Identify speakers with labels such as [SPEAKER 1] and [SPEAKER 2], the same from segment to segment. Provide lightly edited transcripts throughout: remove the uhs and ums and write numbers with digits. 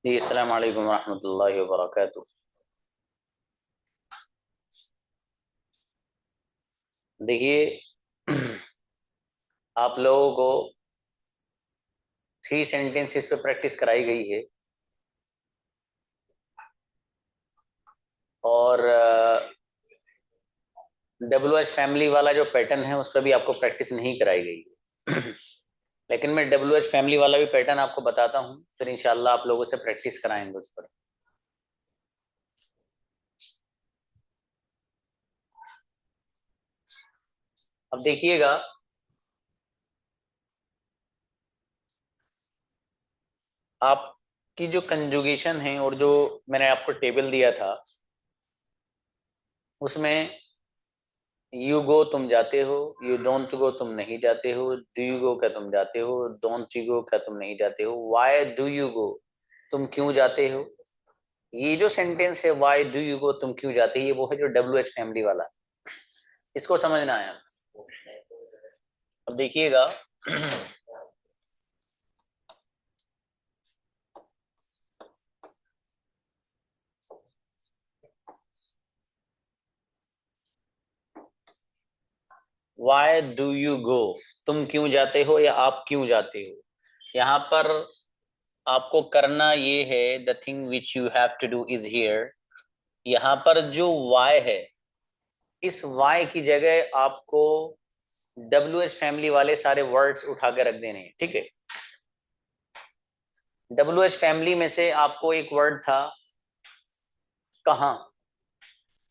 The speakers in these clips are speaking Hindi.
[SPEAKER 1] जी अस्सलाम वालेकुम रहमतुल्लाहि व बरकातुहू। देखिए आप लोगों को थ्री सेंटेंसेस पे प्रैक्टिस कराई गई है और डब्ल्यू एच फैमिली वाला जो पैटर्न है उस पर भी आपको प्रैक्टिस नहीं कराई गई है। लेकिन मैं डब्ल्यू एच फैमिली वाला भी पैटर्न आपको बताता हूँ, फिर इंशाल्लाह आप लोगों से प्रैक्टिस कराएंगे उस पर। अब देखिएगा, आपकी जो कंजुगेशन है और जो मैंने आपको टेबल दिया था उसमें यू गो तुम जाते हो, यू डोंट गो तुम नहीं जाते हो, डू यू गो क्या तुम जाते हो, डोंट यू गो क्या तुम नहीं जाते हो, वाई डू यू गो तुम क्यों जाते हो। ये जो सेंटेंस है वाई डू यू गो तुम क्यों जाते हो, ये वो है जो डब्ल्यू एच फैमिली वाला। इसको समझना है। अब देखिएगा, वाई डू यू गो तुम क्यों जाते हो या आप क्यों जाते हो। यहाँ पर आपको करना ये है, the thing which you have to do is here. यहाँ पर जो वाई है, इस वाई की जगह आपको डब्ल्यू एच फैमिली वाले सारे वर्ड्स उठा के रख देने हैं, ठीक है। डब्ल्यू एच फैमिली में से आपको एक वर्ड था कहाँ।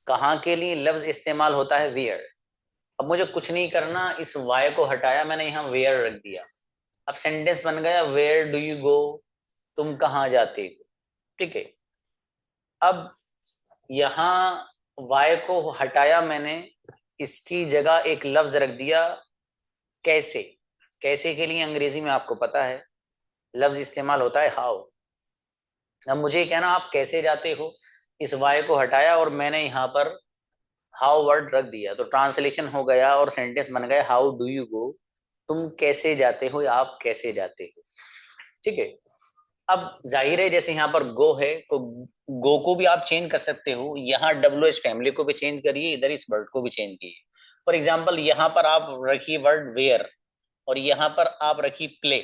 [SPEAKER 1] कहाँ के लिए लफ्ज इस्तेमाल होता है वेयर। अब मुझे कुछ नहीं करना, इस वाई को हटाया मैंने, यहाँ वेयर रख दिया। अब सेंटेंस बन गया वेयर डू यू गो, तुम कहाँ जाते हो, ठीक है। अब यहाँ वाई को हटाया मैंने, इसकी जगह एक लफ्ज रख दिया कैसे। कैसे के लिए अंग्रेजी में आपको पता है लफ्ज इस्तेमाल होता है हाउ। अब मुझे कहना आप कैसे जाते हो, इस वाय को हटाया और मैंने यहाँ पर हाउ वर्ड रख दिया, तो ट्रांसलेशन हो गया और सेंटेंस बन गया हाउ डू यू गो, तुम कैसे जाते हो या आप कैसे जाते हो, ठीक है। अब जाहिर है जैसे यहाँ पर गो है तो गो को भी आप चेंज कर सकते हो, यहाँ डब्ल्यू एच फैमिली को भी चेंज करिए, इधर इस वर्ड को भी चेंज कीजिए। फॉर एग्जाम्पल यहाँ पर आप रखिए वर्ड वेयर और यहाँ पर आप रखिए प्ले,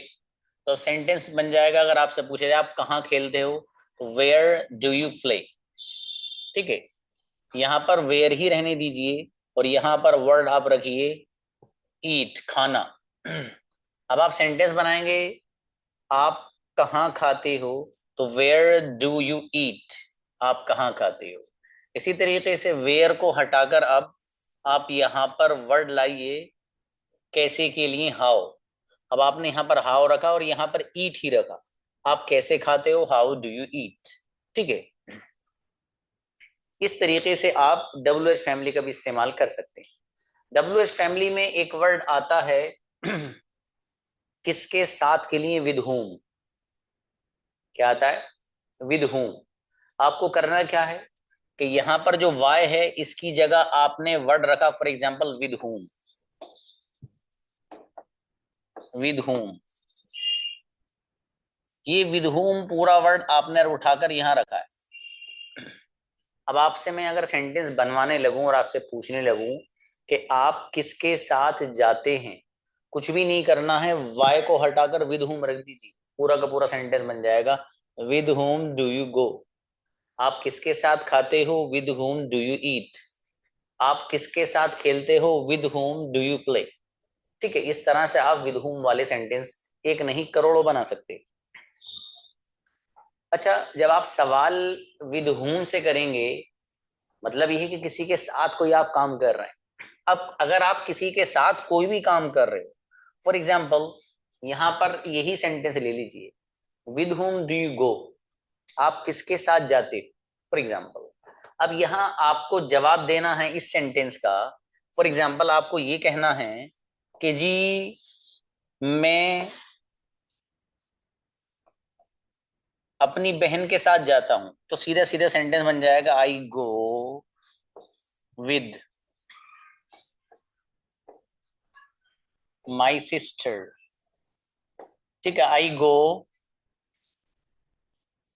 [SPEAKER 1] तो सेंटेंस बन जाएगा। अगर आपसे पूछा जाए आप कहाँ खेलते हो, तो वेयर डू यू प्ले, ठीक है। यहाँ पर वेयर ही रहने दीजिए और यहाँ पर वर्ड आप रखिए ईट, खाना। अब आप सेंटेंस बनाएंगे आप कहाँ खाते हो, तो वेयर डू यू ईट, आप कहाँ खाते हो। इसी तरीके से वेयर को हटाकर अब आप यहाँ पर वर्ड लाइए कैसे के लिए हाउ। अब आपने यहाँ पर हाउ रखा और यहाँ पर ईट ही रखा, आप कैसे खाते हो, हाउ डू यू ईट, ठीक है। इस तरीके से आप डब्ल्यू एच फैमिली का भी इस्तेमाल कर सकते हैं। डब्ल्यू एच फैमिली में एक वर्ड आता है किसके साथ के लिए, विद होम। क्या आता है, विद होम। आपको करना क्या है कि यहाँ पर जो वाय है इसकी जगह आपने वर्ड रखा, for example with home. With home, ये विद होम पूरा वर्ड आपने उठाकर यहाँ रखा है। अब आपसे मैं अगर सेंटेंस बनवाने लगूं और आपसे पूछने लगूं कि आप किसके साथ जाते हैं, कुछ भी नहीं करना है, वाई को हटाकर विद होम रख दीजिए, पूरा का पूरा सेंटेंस बन जाएगा with home do you go. आप किसके साथ खाते हो, with home do you eat. आप किसके साथ खेलते हो, with home do you play, ठीक है। इस तरह से आप विद होम वाले सेंटेंस एक नहीं करोड़ों बना सकते। अच्छा, जब आप सवाल विद होम से करेंगे, मतलब यह है कि किसी के साथ कोई आप काम कर रहे हैं। अब अगर आप किसी के साथ कोई भी काम कर रहे हो, फॉर एग्जाम्पल यहाँ पर यही सेंटेंस ले लीजिए, with home do you go, आप किसके साथ जाते हो, फॉर एग्जाम्पल। अब यहाँ आपको जवाब देना है इस सेंटेंस का। फॉर एग्जाम्पल आपको ये कहना है कि जी मैं अपनी बहन के साथ जाता हूं, तो सीधा सीधा सेंटेंस बन जाएगा आई गो विद माई सिस्टर, ठीक है। आई गो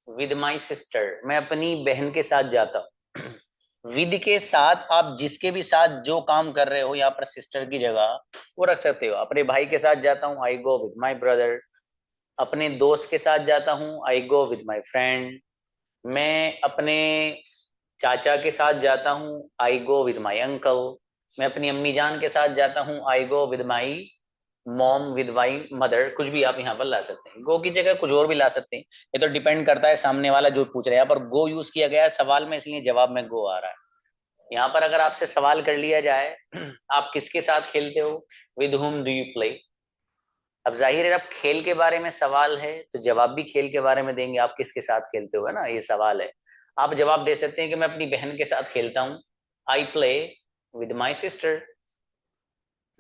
[SPEAKER 1] विद माई सिस्टर, मैं अपनी बहन के साथ जाता हूँ। विद के साथ आप जिसके भी साथ जो काम कर रहे हो, यहाँ पर सिस्टर की जगह वो रख सकते हो। अपने भाई के साथ जाता हूँ, I go with my brother. अपने दोस्त के साथ जाता हूँ, I go with my friend. मैं अपने चाचा के साथ जाता हूँ, I go with my uncle. मैं अपनी अम्मी जान के साथ जाता हूँ, I go with my mom, with my mother. कुछ भी आप यहाँ पर ला सकते हैं, गो की जगह कुछ और भी ला सकते हैं। ये तो डिपेंड करता है सामने वाला जो पूछ रहा है। यहाँ पर गो यूज किया गया है सवाल में, इसलिए जवाब में गो आ रहा है। यहाँ पर अगर आपसे सवाल कर लिया जाए आप किसके साथ खेलते हो, with whom do you play. अब जाहिर है अब खेल के बारे में सवाल है तो जवाब भी खेल के बारे में देंगे, आप किसके साथ खेलते हो, है ना, ये सवाल है। आप जवाब दे सकते हैं कि मैं अपनी बहन के साथ खेलता हूँ, I play with my sister.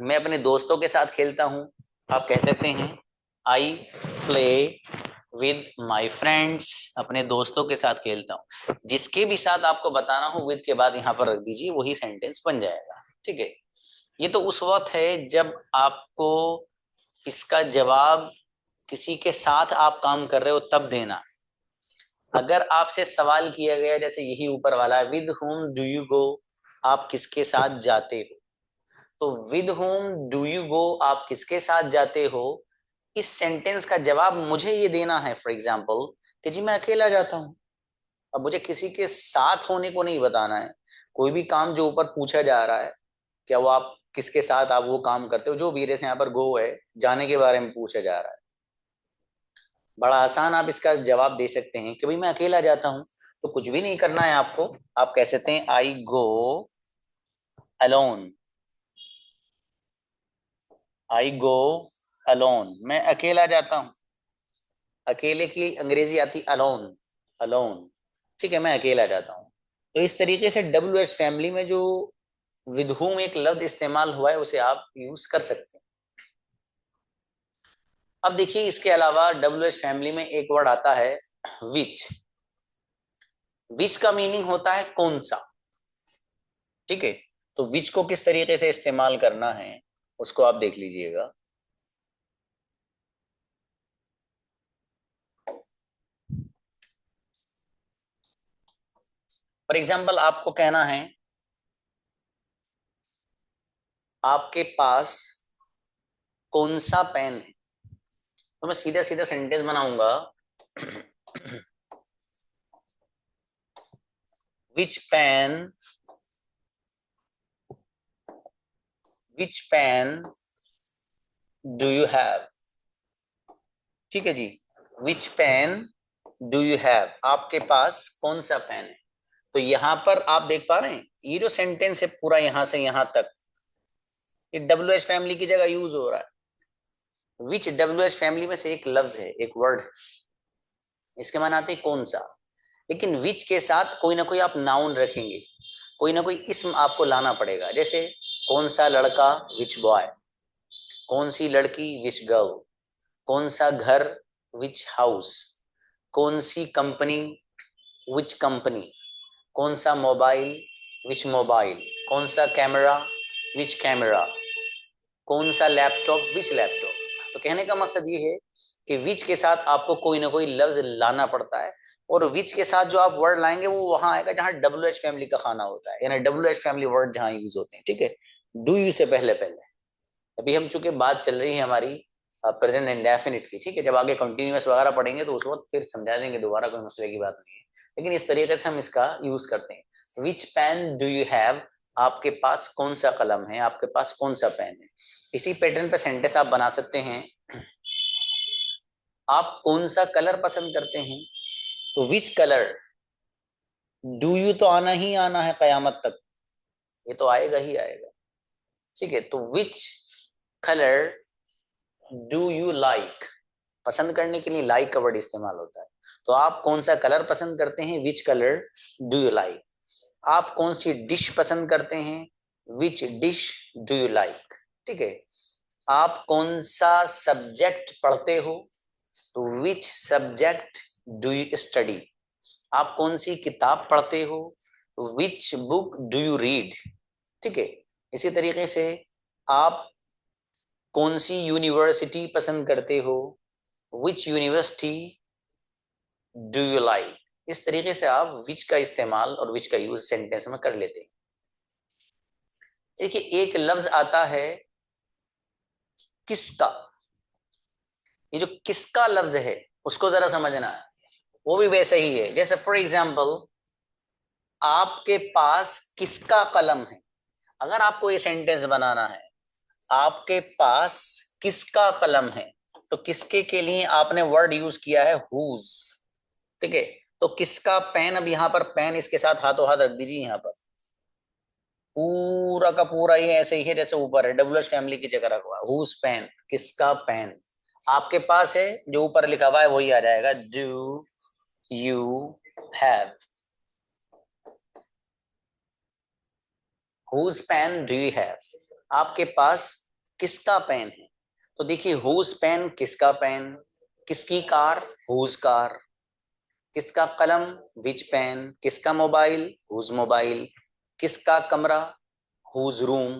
[SPEAKER 1] मैं अपने दोस्तों के साथ खेलता हूँ, आप कह सकते हैं I play with my friends, अपने दोस्तों के साथ खेलता हूँ। जिसके भी साथ आपको बताना हो विद के बाद यहाँ पर रख दीजिए, वही सेंटेंस बन जाएगा। ठीक है, ये तो उस वक्त है जब आपको इसका जवाब किसी के साथ आप काम कर रहे हो तब देना। अगर आपसे सवाल किया गया जैसे यही ऊपर वाला, with home do you go, आप किसके साथ जाते हो, तो with home do you go, आप किसके साथ जाते हो, इस सेंटेंस का जवाब मुझे ये देना है। फॉर एग्जाम्पल कि जी मैं अकेला जाता हूँ। अब मुझे किसी के साथ होने को नहीं बताना है। कोई भी काम जो ऊपर पूछा जा रहा है, क्या वो आप किसके साथ आप वो काम करते हो, जो भी, जैसे यहाँ पर गो है, जाने के बारे में पूछा जा रहा है। बड़ा आसान आप इसका जवाब दे सकते हैं कि भाई मैं अकेला जाता हूँ। तो कुछ भी नहीं करना है आपको, आप कह सकते हैं आई गो अलोन, आई गो अलोन, मैं अकेला जाता हूँ। अकेले की अंग्रेजी आती अलोन, अलोन। ठीक है, मैं अकेला जाता हूँ। तो इस तरीके से डब्ल्यू एच फैमिली में जो विद हुम एक लफ्ज इस्तेमाल हुआ है उसे आप यूज कर सकते हैं। अब देखिए इसके अलावा डब्ल्यू एच फैमिली में एक वर्ड आता है विच। विच का मीनिंग होता है कौन सा। ठीक है, तो विच को किस तरीके से इस्तेमाल करना है उसको आप देख लीजिएगा। फॉर एग्जाम्पल आपको कहना है आपके पास कौन सा पेन है, तो मैं सीधा सीधा सेंटेंस बनाऊंगा which pen, which pen do you have. ठीक है जी, which pen do you have, आपके पास कौन सा पेन है। तो यहां पर आप देख पा रहे हैं ये जो सेंटेंस है पूरा यहां से यहां तक, ये डब्ल्यू एच फैमिली की जगह यूज हो रहा है। विच डब्ल्यू एच फैमिली में से एक लफ्ज है, एक वर्ड है, इसके माने आते हैं कौन सा। लेकिन विच के साथ कोई ना कोई आप नाउन रखेंगे, कोई ना कोई इसम आपको लाना पड़ेगा। जैसे कौन सा लड़का, विच बॉय। कौन सी लड़की, विच गर्ल। कौन सा घर, विच हाउस। कौन सी कंपनी, विच कंपनी। कौन सा मोबाइल, विच मोबाइल। कौन सा कैमरा, विच कैमरा। कौन सा लैपटॉप, विच लैपटॉप। तो कहने का मकसद ये है कि विच के साथ आपको कोई ना कोई लफ्ज लाना पड़ता है, और विच के साथ जो आप वर्ड लाएंगे वो वहां आएगा जहां डब्ल्यू एच फैमिली का खाना होता है, यानी डब्ल्यू एच फैमिली वर्ड जहां यूज होते हैं। ठीक है, डू यू से पहले पहले। अभी हम चूंकि बात चल रही है हमारी प्रेजेंट इंडेफिनिट की, ठीक है, जब आगे कंटिन्यूअस वगैरह पढ़ेंगे तो उस वक्त फिर समझा देंगे दोबारा, कोई मसले की बात नहीं है। लेकिन इस तरीके से हम इसका यूज करते हैं। विच पेन डू यू हैव, आपके पास कौन सा कलम है, आपके पास कौन सा पेन है। इसी पैटर्न पे सेंटेंस आप बना सकते हैं, आप कौन सा कलर पसंद करते हैं, तो विच कलर डू यू, तो आना ही आना है कयामत तक, ये तो आएगा ही आएगा। ठीक है, तो which colour do you like, पसंद करने के लिए लाइक का वर्ड इस्तेमाल होता है। तो आप कौन सा कलर पसंद करते हैं, which colour do you like. आप कौन सी डिश पसंद करते हैं, विच डिश डू यू लाइक। ठीक है, आप कौन सा सब्जेक्ट पढ़ते हो, तो which subject do you study. आप कौन सी किताब पढ़ते हो, which book do you read. ठीक है, इसी तरीके से आप कौन सी यूनिवर्सिटी पसंद करते हो, which university do you like. इस तरीके से आप विच का इस्तेमाल और विच का यूज सेंटेंस में कर लेते हैं। देखिए एक लफ्ज आता है किसका, ये जो किसका लफ्ज है उसको जरा समझना है। वो भी वैसे ही है, जैसे फॉर एग्जाम्पल आपके पास किसका कलम है। अगर आपको ये सेंटेंस बनाना है, आपके पास किसका कलम है, तो किसके के लिए आपने वर्ड यूज किया है हुज। ठीक है, तो किसका पेन, अब यहाँ पर पेन इसके साथ हाथों हाथ रख दीजिए। यहाँ पर पूरा का पूरा ये ऐसे ही है जैसे ऊपर है, डब्ल्यू एच फैमिली की जगह रखा हुआ हुज पेन, किसका पेन। आपके पास है, जो ऊपर लिखा हुआ है वही आ जाएगा, do you have, whose pen do you have. आपके पास किसका पेन है, तो देखिए हुज पेन किसका पेन, किसकी कार हुज कार, किसका कलम विच पेन, किसका मोबाइल हुज मोबाइल, किसका कमरा हुज रूम,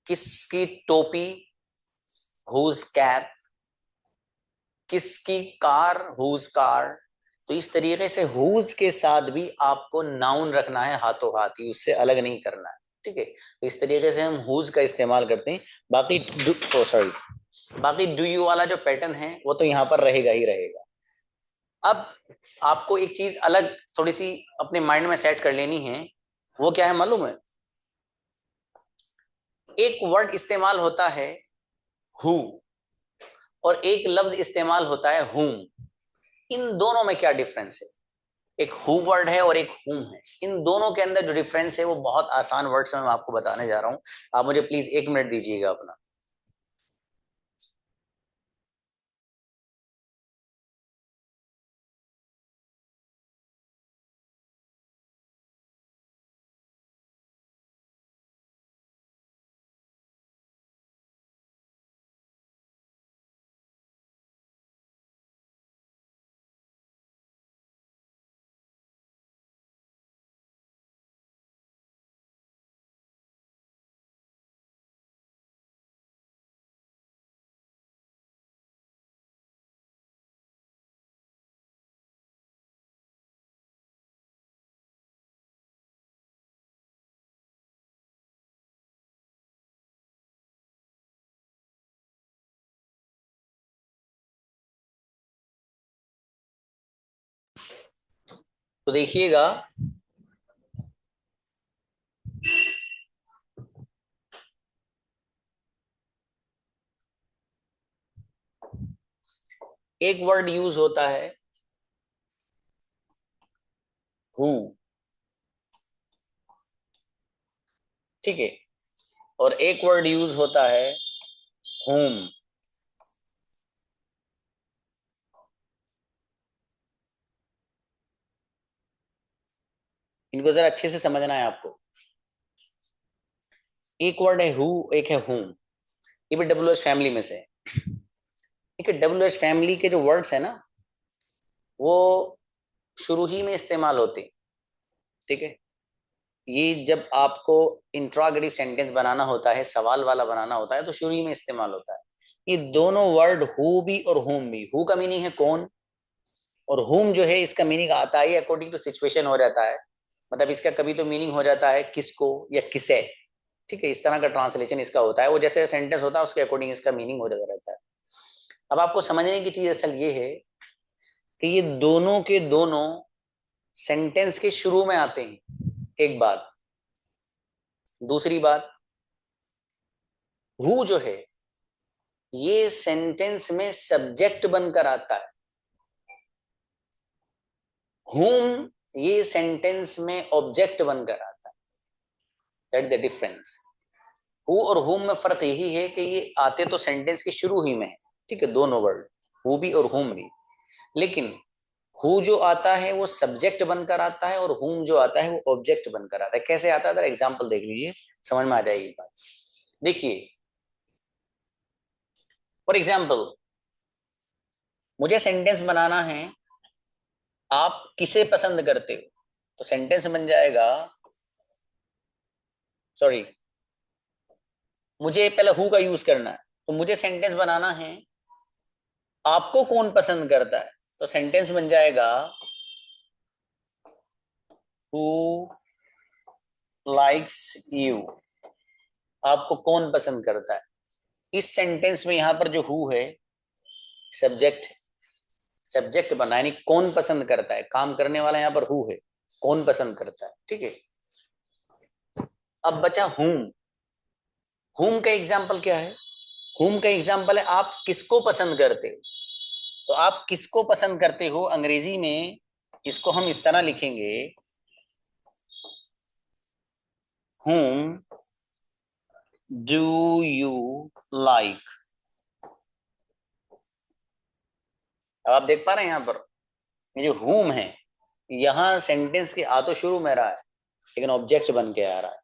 [SPEAKER 1] किसकी टोपी हुज कैप, किसकी कार हुज कार। तो इस तरीके से हुज के साथ भी आपको नाउन रखना है हाथों हाथ ही, उससे अलग नहीं करना है। ठीक है, तो इस तरीके से हम हुज का इस्तेमाल करते हैं। बाकी बाकी डू यू वाला जो पैटर्न है वो तो यहाँ पर रहेगा ही रहेगा। अब आपको एक चीज अलग थोड़ी सी अपने माइंड में सेट कर लेनी है। वो क्या है मालूम है, एक वर्ड इस्तेमाल होता है हु और एक लफ्ज इस्तेमाल होता है हुम। इन दोनों में क्या डिफरेंस है, एक हु वर्ड है और एक हुम है। इन दोनों के अंदर जो डिफरेंस है वो बहुत आसान वर्ड्स में मैं आपको बताने जा रहा हूं। आप मुझे प्लीज 1 मिनट दीजिएगा अपना। तो देखिएगा, एक वर्ड यूज होता है हु, ठीक है, और एक वर्ड यूज होता है होम। इनको जरा अच्छे से समझना है आपको। एक वर्ड है हु, एक है होम। ये भी डब्ल्यू एच फैमिली में से है। ठीक है, डब्ल्यू एच फैमिली के जो वर्ड्स है ना वो शुरू ही में इस्तेमाल होते हैं। ठीक है, ये जब आपको इंट्रोगेटिव सेंटेंस बनाना होता है, सवाल वाला बनाना होता है, तो शुरू ही में इस्तेमाल होता है। ये दोनों वर्ड हु भी और होम भी, हु का मीनिंग है कौन, और होम जो है इसका मीनिंग आता है अकॉर्डिंग टू सिचुएशन हो जाता है। मतलब इसका कभी तो मीनिंग हो जाता है किसको या किसे। ठीक है, इस तरह का ट्रांसलेशन इसका होता है, वो जैसे सेंटेंस होता है उसके अकॉर्डिंग इसका मीनिंग हो जाता रहता है। अब आपको समझने की चीज असल ये है कि ये दोनों के दोनों सेंटेंस के शुरू में आते हैं, एक बात। दूसरी बात, हु जो है ये सेंटेंस में सब्जेक्ट बनकर आता है, हुम ये सेंटेंस में ऑब्जेक्ट बनकर आता है। That the difference. हु और हुम में फर्क यही है कि ये आते तो सेंटेंस के शुरू ही में है। ठीक है, दोनों वर्ड हु भी और हुम भी, लेकिन हु जो आता है वो सब्जेक्ट बनकर आता है और हुम जो आता है वो ऑब्जेक्ट बनकर आता है। कैसे आता है, एग्जाम्पल देख लीजिए, समझ में आ जाएगी बात। देखिए फॉर एग्जाम्पल मुझे सेंटेंस बनाना है आप किसे पसंद करते हो, तो सेंटेंस बन जाएगा, सॉरी, मुझे पहले हु का यूज करना है, तो मुझे सेंटेंस बनाना है आपको कौन पसंद करता है, तो सेंटेंस बन जाएगा हु लाइक्स यू, आपको कौन पसंद करता है। इस सेंटेंस में यहां पर जो हु है सब्जेक्ट, सब्जेक्ट बना, यानी कौन पसंद करता है, काम करने वाला यहां पर हु है, कौन पसंद करता है, ठीक है। अब बचा हुम। हुम का एग्जाम्पल क्या है, हुम का एग्जाम्पल है आप किसको पसंद करते हो। तो आप किसको पसंद करते हो अंग्रेजी में इसको हम इस तरह लिखेंगे, whom do you like। अब आप देख पा रहे हैं यहां पर ये जो whom है, यहां सेंटेंस के आ तो शुरू में रहा है लेकिन ऑब्जेक्ट बन के आ रहा है।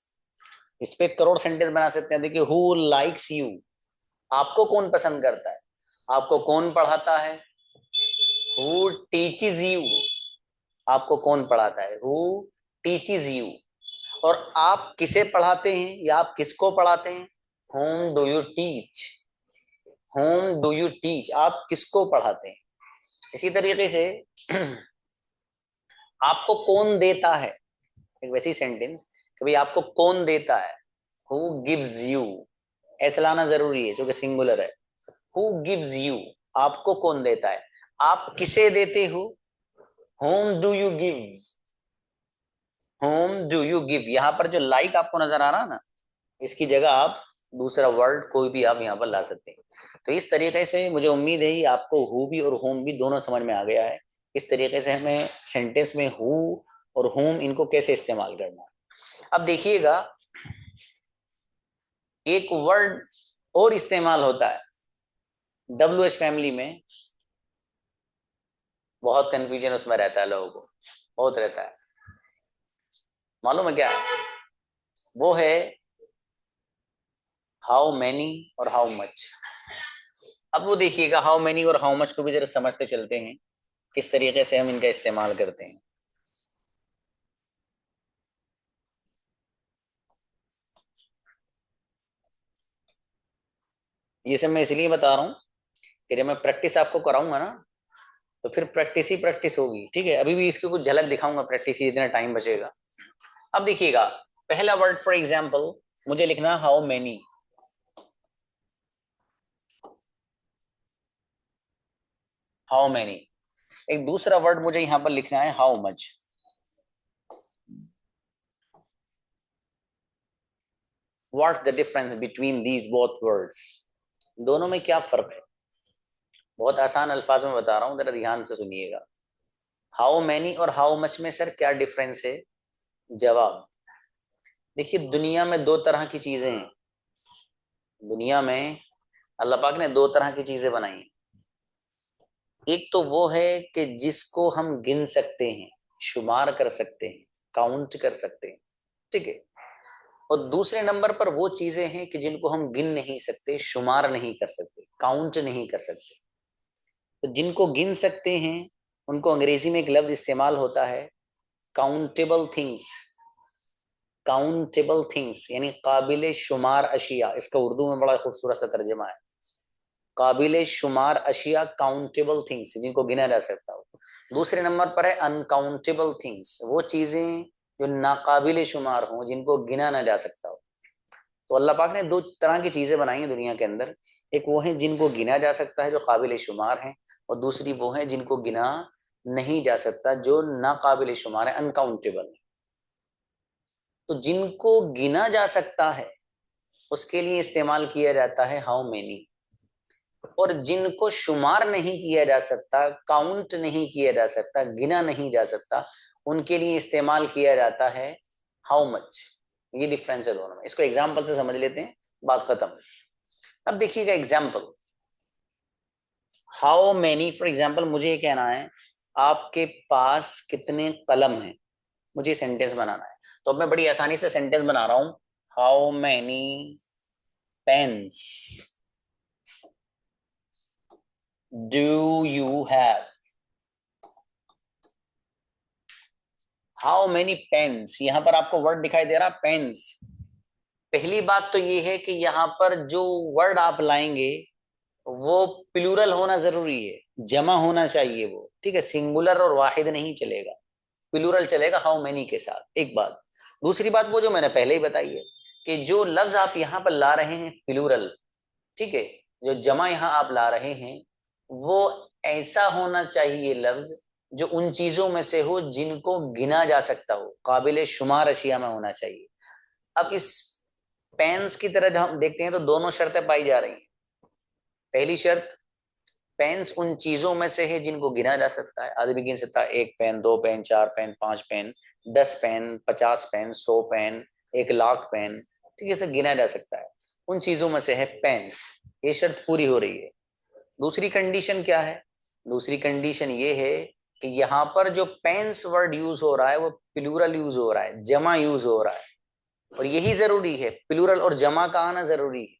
[SPEAKER 1] इस पे करोड़ सेंटेंस बना सकते हैं। देखिए हु लाइक्स यू, आपको कौन पसंद करता है, आपको कौन पढ़ाता है। हु टीचेस यू, आपको कौन पढ़ाता है, हु टीचेस यू। और आप किसे पढ़ाते हैं या आप किसको पढ़ाते हैं, whom do you teach, whom do you teach, आप किसको पढ़ाते हैं। इसी तरीके से आपको कौन देता है, एक वैसी सेंटेंस कभी आपको कौन देता है, who gives you, ऐसा लाना जरूरी है क्योंकि सिंगुलर है। who gives you, आपको कौन देता है, आप किसे देते हो, whom do you give, whom do you give। यहाँ पर जो लाइक आपको नजर आ रहा है ना, इसकी जगह आप दूसरा वर्ड कोई भी आप यहाँ पर ला सकते हैं। तो इस तरीके से मुझे उम्मीद है कि आपको हु भी और होम भी दोनों समझ में आ गया है। इस तरीके से हमें सेंटेंस में हु और होम इनको कैसे इस्तेमाल करना है। अब देखिएगा एक वर्ड और इस्तेमाल होता है WH फैमिली में, बहुत कंफ्यूजन उसमें रहता है, लोगों को बहुत रहता है। मालूम है क्या है? वो है हाउ मैनी और हाउ मच। अब वो देखिएगा हाउ मैनी और हाउ मच को भी जरा समझते चलते हैं किस तरीके से हम इनका इस्तेमाल करते हैं। ये सब मैं इसलिए बता रहा हूँ कि जब मैं प्रैक्टिस आपको कराऊंगा ना तो फिर प्रैक्टिस ही प्रैक्टिस होगी, ठीक है। अभी भी इसकी कुछ झलक दिखाऊंगा प्रैक्टिस ही, इतना टाइम बचेगा। अब देखिएगा पहला वर्ड फॉर एग्जाम्पल मुझे लिखना हाउ मैनी, हाउ मैनी। एक दूसरा वर्ड मुझे यहां पर लिखना है how much. What's the difference between these both words, दोनों में क्या फर्क है। बहुत आसान अल्फाज में बता रहा हूं, जरा ध्यान से सुनिएगा। हाउ मैनी और हाउ मच में सर क्या डिफरेंस है। जवाब देखिए, दुनिया में दो तरह की चीजें हैं। दुनिया में अल्लाह पाक ने दो तरह की चीजें बनाई हैं। एक तो वो है कि जिसको हम गिन सकते हैं, शुमार कर सकते हैं, काउंट कर सकते हैं, ठीक है। और दूसरे नंबर पर वो चीजें हैं कि जिनको हम गिन नहीं सकते, शुमार नहीं कर सकते, काउंट नहीं कर सकते। तो जिनको गिन सकते हैं उनको अंग्रेजी में एक लफ्ज इस्तेमाल होता है काउंटेबल थिंग्स। काउंटेबल थिंग्स यानी काबिल शुमार अशिया, इसका उर्दू में बड़ा खूबसूरत सा तर्जुमा है। काबिल शुमार अशिया, काउंटेबल थिंग्स जिनको गिना जा सकता हो। दूसरे नंबर पर है अनकाउंटेबल थिंग्स, वो चीजें जो नाकाबिल शुमार हों, जिनको गिना ना जा सकता हो। तो अल्लाह पाक ने दो तरह की चीजें बनाई हैं दुनिया के अंदर। एक वो है जिनको गिना जा सकता है जो काबिल शुमार हैं, और दूसरी वो है जिनको गिना नहीं जा सकता जो नाकाबिल शुमार है, अनकाउंटेबल। तो जिनको गिना जा सकता है उसके लिए इस्तेमाल किया जाता है हाउ मेनी, और जिनको शुमार नहीं किया जा सकता, काउंट नहीं किया जा सकता, गिना नहीं जा सकता, उनके लिए इस्तेमाल किया जाता है हाउ मच। ये डिफरेंस है दोनों में। इसको एग्जाम्पल से समझ लेते हैं, बात खत्म। अब देखिएगा example how many, for example मुझे ये कहना है आपके पास कितने कलम हैं, मुझे सेंटेंस बनाना है। तो अब मैं बड़ी आसानी से सेंटेंस बना रहा हूं, how many pens do you have. How many pens, यहां पर आपको वर्ड दिखाई दे रहा पेन्स। पहली बात तो ये है कि यहां पर जो वर्ड आप लाएंगे वो प्लूरल होना जरूरी है, जमा होना चाहिए वो, ठीक है, सिंगुलर और वाहिद नहीं चलेगा, प्लूरल चलेगा हाउ मेनी के साथ। एक बात। दूसरी बात वो जो मैंने पहले ही बताई है कि जो लफ्ज आप यहाँ पर ला रहे हैं प्लूरल, ठीक है, जो जमा यहाँ आप ला रहे हैं वो ऐसा होना चाहिए लफ्ज जो उन चीजों में से हो जिनको गिना जा सकता हो, काबिल शुमार अशिया में होना चाहिए। अब इस पेन्स की तरह जब हम देखते हैं तो दोनों शर्तें पाई जा रही हैं। पहली शर्त, पेन्स उन चीजों में से है जिनको गिना जा सकता है, आदमी गिन सकता है, 1 pen, 2 pen, 4 pen, 5 pen, 10 pen, 50 pen, 100 pen, 1 lakh pen, ठीक है, इसे गिना जा सकता है, उन चीजों में से है पेन्स। ये शर्त पूरी हो रही है। दूसरी कंडीशन क्या है? दूसरी कंडीशन ये है कि यहाँ पर जो पेन्स वर्ड यूज हो रहा है वो प्लूरल यूज हो रहा है, जमा यूज हो रहा है, और यही जरूरी है, प्लूरल और जमा का आना जरूरी है।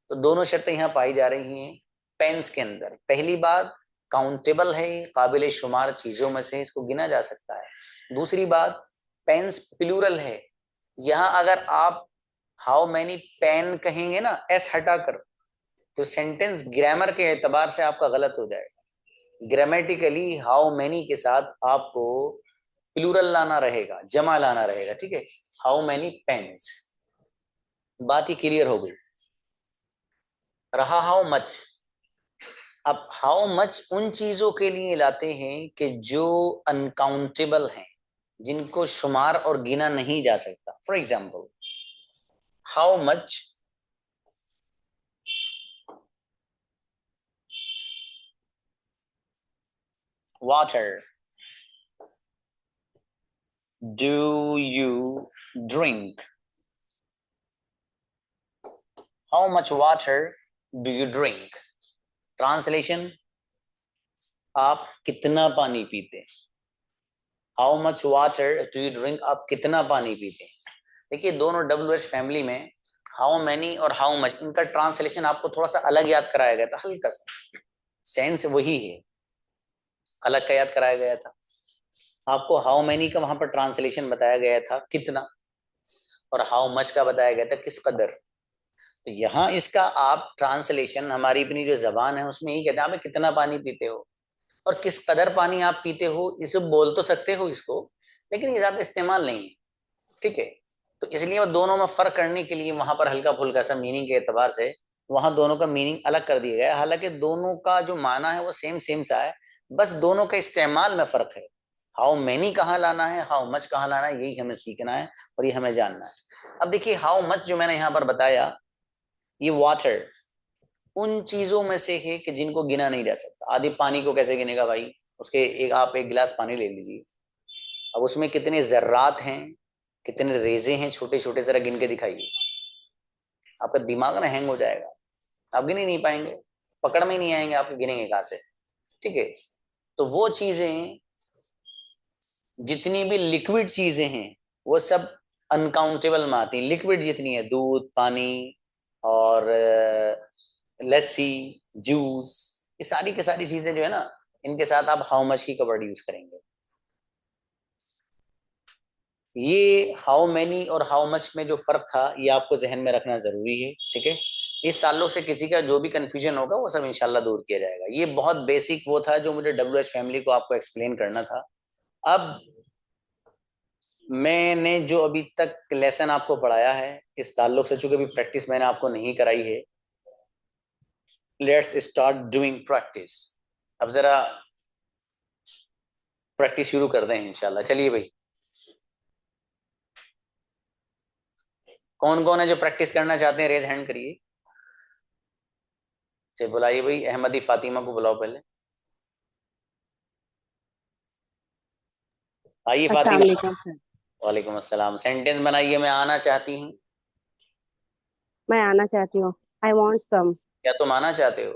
[SPEAKER 1] तो दोनों शर्तें यहाँ पाई जा रही हैं पेन्स के अंदर। पहली बात, काउंटेबल है, काबिल शुमार चीजों में से इसको गिना जा सकता है। दूसरी बात, पेन्स प्लूरल है। यहाँ अगर आप हाउ मैनी पेन कहेंगे ना एस हटाकर, तो सेंटेंस ग्रामर के एतबार से आपका गलत हो जाएगा। ग्रामेटिकली हाउ मैनी के साथ आपको प्लूरल लाना रहेगा, जमा लाना रहेगा, ठीक है, हाउ मैनी पेन्स। बात ही क्लियर हो गई। रहा हाउ मच। अब हाउ मच उन चीजों के लिए लाते हैं कि जो अनकाउंटेबल हैं, जिनको शुमार और गिना नहीं जा सकता। For example, how much water do you drink? How much water do you drink? Translation, आप कितना पानी पीते हैं? How much water do you drink, आप कितना पानी पीते हैं? देखिए दोनों डब्ल्यू एच फैमिली में हाउ मैनी और हाउ मच, इनका ट्रांसलेशन आपको थोड़ा सा अलग याद कराया गया था, हल्का सा, सेंस वही है, अलग का याद कराया गया था। आपको हाउ मैनी का वहां पर ट्रांसलेशन बताया गया था कितना, और हाउ मच का बताया गया था किस कदर। तो यहाँ इसका आप ट्रांसलेशन, हमारी अपनी जो जबान है उसमें यही कहते हैं, आप कितना पानी पीते हो और किस कदर पानी आप पीते हो, इसे बोल तो सकते हो इसको, लेकिन ये ज्यादा इस्तेमाल नहीं है, ठीक है। तो इसलिए वो दोनों में फर्क करने के लिए वहां पर हल्का फुल्का सा मीनिंग के एतबार से वहां दोनों का मीनिंग अलग कर दिया गया है। हालांकि दोनों का जो माना है वो सेम सेम सा है, बस दोनों के इस्तेमाल में फर्क है। हाउ मैनी कहाँ लाना है, हाउ मच कहाँ लाना है, यही हमें सीखना है और ये हमें जानना है। अब देखिए हाउ मच जो मैंने यहाँ पर बताया, ये वाटर उन चीजों में से है कि जिनको गिना नहीं जा सकता। आदि पानी को कैसे गिनेगा भाई? उसके एक, आप एक गिलास पानी ले लीजिए, अब उसमें कितने जर्रात हैं, कितने रेजे हैं छोटे छोटे, जरा गिन के दिखाइए। आपका दिमाग ना हैंग हो जाएगा, आप गिन ही नहीं पाएंगे, पकड़ में ही नहीं आएंगे, आप गिनेंगे कहाँ से, ठीक है। तो वो चीजें, जितनी भी लिक्विड चीजें हैं वो सब अनकाउंटेबल में आती हैं। लिक्विड जितनी है, दूध, पानी और लस्सी, जूस, ये सारी की सारी चीजें जो है ना, इनके साथ आप हाउ मच ही का वर्ड यूज करेंगे। ये हाउ मैनी और हाउ मच में जो फर्क था ये आपको जहन में रखना जरूरी है, ठीक है। इस ताल्लुक से किसी का जो भी कंफ्यूजन होगा वो सब इंशाल्लाह दूर किया जाएगा। ये बहुत बेसिक वो था जो मुझे डब्ल्यू एच फैमिली को आपको एक्सप्लेन करना था। अब मैंने जो अभी तक लेसन आपको पढ़ाया है इस ताल्लुक से, चूंकि अभी प्रैक्टिस मैंने आपको नहीं कराई है, लेट्स स्टार्ट डूइंग प्रैक्टिस। अब जरा प्रैक्टिस शुरू कर दें इंशाल्लाह। चलिए भाई, कौन कौन है जो प्रैक्टिस करना चाहते हैं, रेज हैंड करिए। चलिए बुलाइए भाई, अहमदी फातिमा को बुलाओ पहले। आइए
[SPEAKER 2] अस्सलाम
[SPEAKER 1] फातिमा।
[SPEAKER 2] वालेकुम सर।
[SPEAKER 1] वालेकुम अस्सलाम। सेंटेंस बनाइए, मैं आना चाहती हूँ।
[SPEAKER 2] मैं आना चाहती हूँ। I want come.
[SPEAKER 1] क्या तुम आना चाहते हो?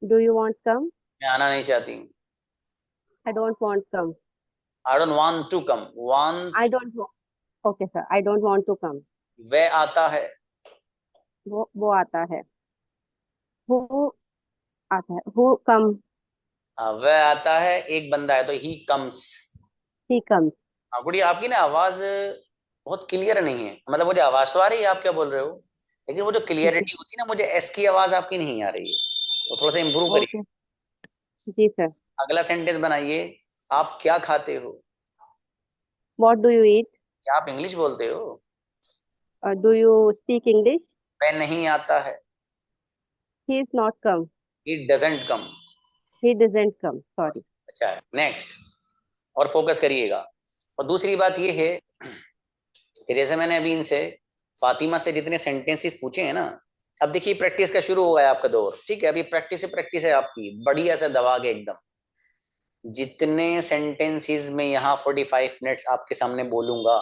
[SPEAKER 2] Do you want come?
[SPEAKER 1] मैं आना नहीं चाहती हूँ।
[SPEAKER 2] I don't want come.
[SPEAKER 1] I don't want to come.
[SPEAKER 2] I
[SPEAKER 1] want,
[SPEAKER 2] don't. Okay sir, I don't want to come.
[SPEAKER 1] वह आता है।
[SPEAKER 2] वो आता है। हु आता है। Who come.
[SPEAKER 1] हाँ, वह आता है, एक बंदा है तो ही कम्स।
[SPEAKER 2] He comes.
[SPEAKER 1] हाँ गुड़िया, आपकी ना आवाज बहुत क्लियर नहीं है, मतलब मुझे आवाज तो आ रही है, आप क्या बोल रहे हो, लेकिन वो जो
[SPEAKER 2] जी।
[SPEAKER 1] क्लियरिटी होती है ना, मुझे एस की आवाज आपकी नहीं आ रही है, तो थोड़ा सा इंप्रूव करिए।
[SPEAKER 2] ओके। जी सर।
[SPEAKER 1] अगला सेंटेंस बनाइए, आप क्या खाते हो?
[SPEAKER 2] What do you eat?
[SPEAKER 1] क्या आप इंग्लिश बोलते हो?
[SPEAKER 2] Do you speak English?
[SPEAKER 1] वह नहीं आता है।
[SPEAKER 2] He is not come.
[SPEAKER 1] He doesn't come.
[SPEAKER 2] He doesn't come, sorry.
[SPEAKER 1] अच्छा है, नेक्स्ट। और फोकस करिएगा। और दूसरी बात ये है कि जैसे मैंने अभी इनसे, फातिमा से जितने सेंटेंसेस पूछे हैं ना, अब देखिए प्रैक्टिस का शुरू हो गया आपका दौर, ठीक है? अभी प्रैक्टिस है आपकी, बढ़िया से दबा के एकदम। जितने सेंटेंसेस में यहाँ 45 मिनट्स आपके सामने बोलूंगा,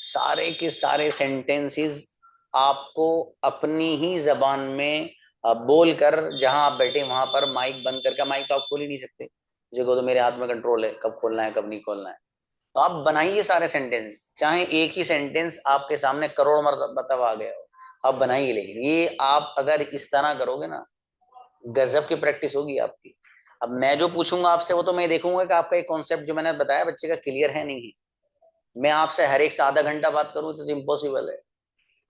[SPEAKER 1] सारे के सारे सेंटेंसेस आपको अपनी ही जबान में बोल कर, जहां आप बैठे वहां पर माइक बंद करके, माइक तो आप खोल ही नहीं सकते, जगह तो मेरे हाथ में कंट्रोल है कब खोलना है कब नहीं खोलना है। तो आप बनाइए सारे सेंटेंस, चाहे एक ही सेंटेंस आपके सामने करोड़ मरतबा आ गया हो, आप बनाइए। लेकिन ये आप अगर इस तरह करोगे ना, गजब की प्रैक्टिस होगी आपकी। अब मैं जो पूछूंगा आपसे, वो तो मैं देखूंगा कि आपका एक कॉन्सेप्ट जो मैंने बताया बच्चे का क्लियर है नहीं है। मैं आपसे हर एक से आधा घंटा बात करूं तो इम्पॉसिबल है।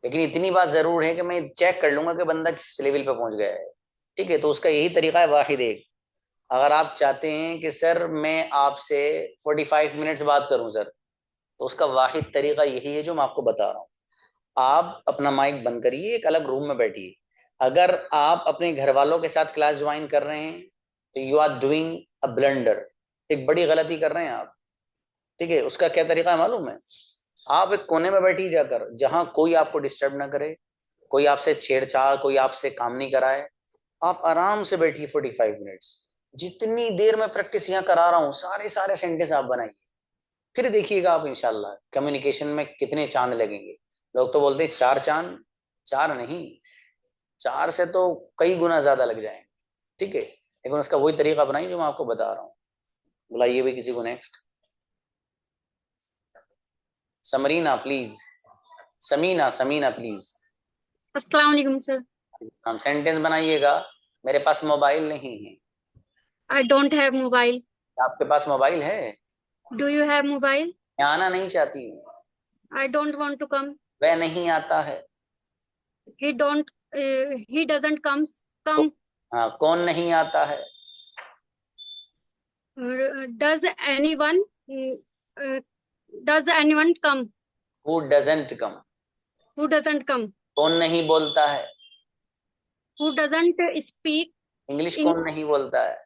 [SPEAKER 1] लेकिन इतनी बात जरूर है कि मैं चेक कर लूंगा कि बंदा किस लेवल पे पहुंच गया है। ठीक है, तो उसका यही तरीका है, वाहिद एक। अगर आप चाहते हैं कि सर मैं आपसे 45 मिनट्स बात करूं सर, तो उसका वाहिद तरीका यही है जो मैं आपको बता रहा हूँ। आप अपना माइक बंद करिए, एक अलग रूम में बैठिए। अगर आप अपने घर वालों के साथ क्लास ज्वाइन कर रहे हैं, तो you are doing a blunder, एक बड़ी गलती कर रहे हैं आप। ठीक है, उसका क्या तरीका है मालूम है? आप एक कोने में बैठी जाकर, जहां कोई आपको डिस्टर्ब ना करे, कोई आपसे छेड़छाड़, कोई आपसे काम नहीं कराए, आप आराम से बैठिए 45 मिनट्स। जितनी देर में प्रैक्टिस यहाँ करा रहा हूँ, सारे सारे सेंटेंस आप बनाइए, फिर देखिएगा आप इंशाल्लाह कम्युनिकेशन में कितने चांद लगेंगे। लोग तो बोलते हैं 4 चांद, चार नहीं, चार से तो कई गुना ज्यादा लग जाएंगे। ठीक है, लेकिन उसका वही तरीका बनाइए जो मैं आपको बता रहा हूँ। बुलाइए भी किसी को next. Samrina please, Samina, Samina please.
[SPEAKER 3] अस्सलाम वालेकुम सर।
[SPEAKER 1] हम सेंटेंस बनाइएगा, मेरे पास मोबाइल नहीं है।
[SPEAKER 3] I don't have mobile.
[SPEAKER 1] आपके पास मोबाइल है?
[SPEAKER 3] Do you have mobile?
[SPEAKER 1] मैं आना नहीं चाहती हूँ।
[SPEAKER 3] I don't want to come.
[SPEAKER 1] वह नहीं आता है।
[SPEAKER 3] He don't he doesn't comes
[SPEAKER 1] को,
[SPEAKER 3] कम।
[SPEAKER 1] हाँ, कौन नहीं आता है?
[SPEAKER 3] Does anyone does anyone come?
[SPEAKER 1] Who doesn't come.
[SPEAKER 3] Who doesn't come?
[SPEAKER 1] कौन नहीं बोलता है?
[SPEAKER 3] Who doesn't speak?
[SPEAKER 1] इंग्लिश कौन नहीं बोलता है?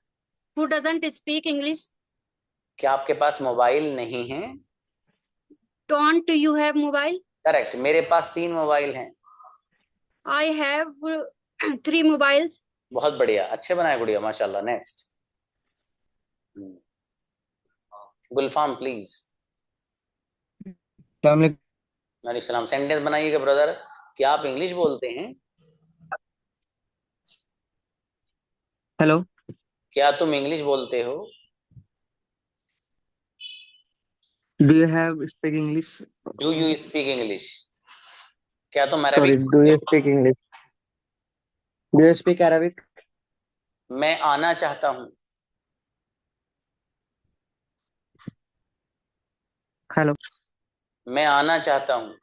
[SPEAKER 3] Who doesn't speak English?
[SPEAKER 1] क्या आपके पास मोबाइल नहीं है?
[SPEAKER 3] Don't you have mobile?
[SPEAKER 1] Correct, मेरे पास 3 मोबाइल हैं।
[SPEAKER 3] I have 3 mobiles.
[SPEAKER 1] बहुत बढ़िया, अच्छे बनाए गुड़िया, माशाल्लाह। Next, Gulfam please. वालेकुम सलाम। सेंटेंस बनाइएगा ब्रदर, क्या आप इंग्लिश बोलते हैं?
[SPEAKER 4] हेलो।
[SPEAKER 1] क्या तुम इंग्लिश बोलते हो?
[SPEAKER 4] Do you have speak English?
[SPEAKER 1] Do you speak English? क्या तुम
[SPEAKER 4] सॉरी,
[SPEAKER 1] अरबिक
[SPEAKER 4] डू
[SPEAKER 1] बोलते
[SPEAKER 4] यू
[SPEAKER 1] हो?
[SPEAKER 4] Speak English? Do you speak Arabic?
[SPEAKER 1] मैं आना चाहता हूँ।
[SPEAKER 4] हेलो।
[SPEAKER 1] मैं आना चाहता हूँ।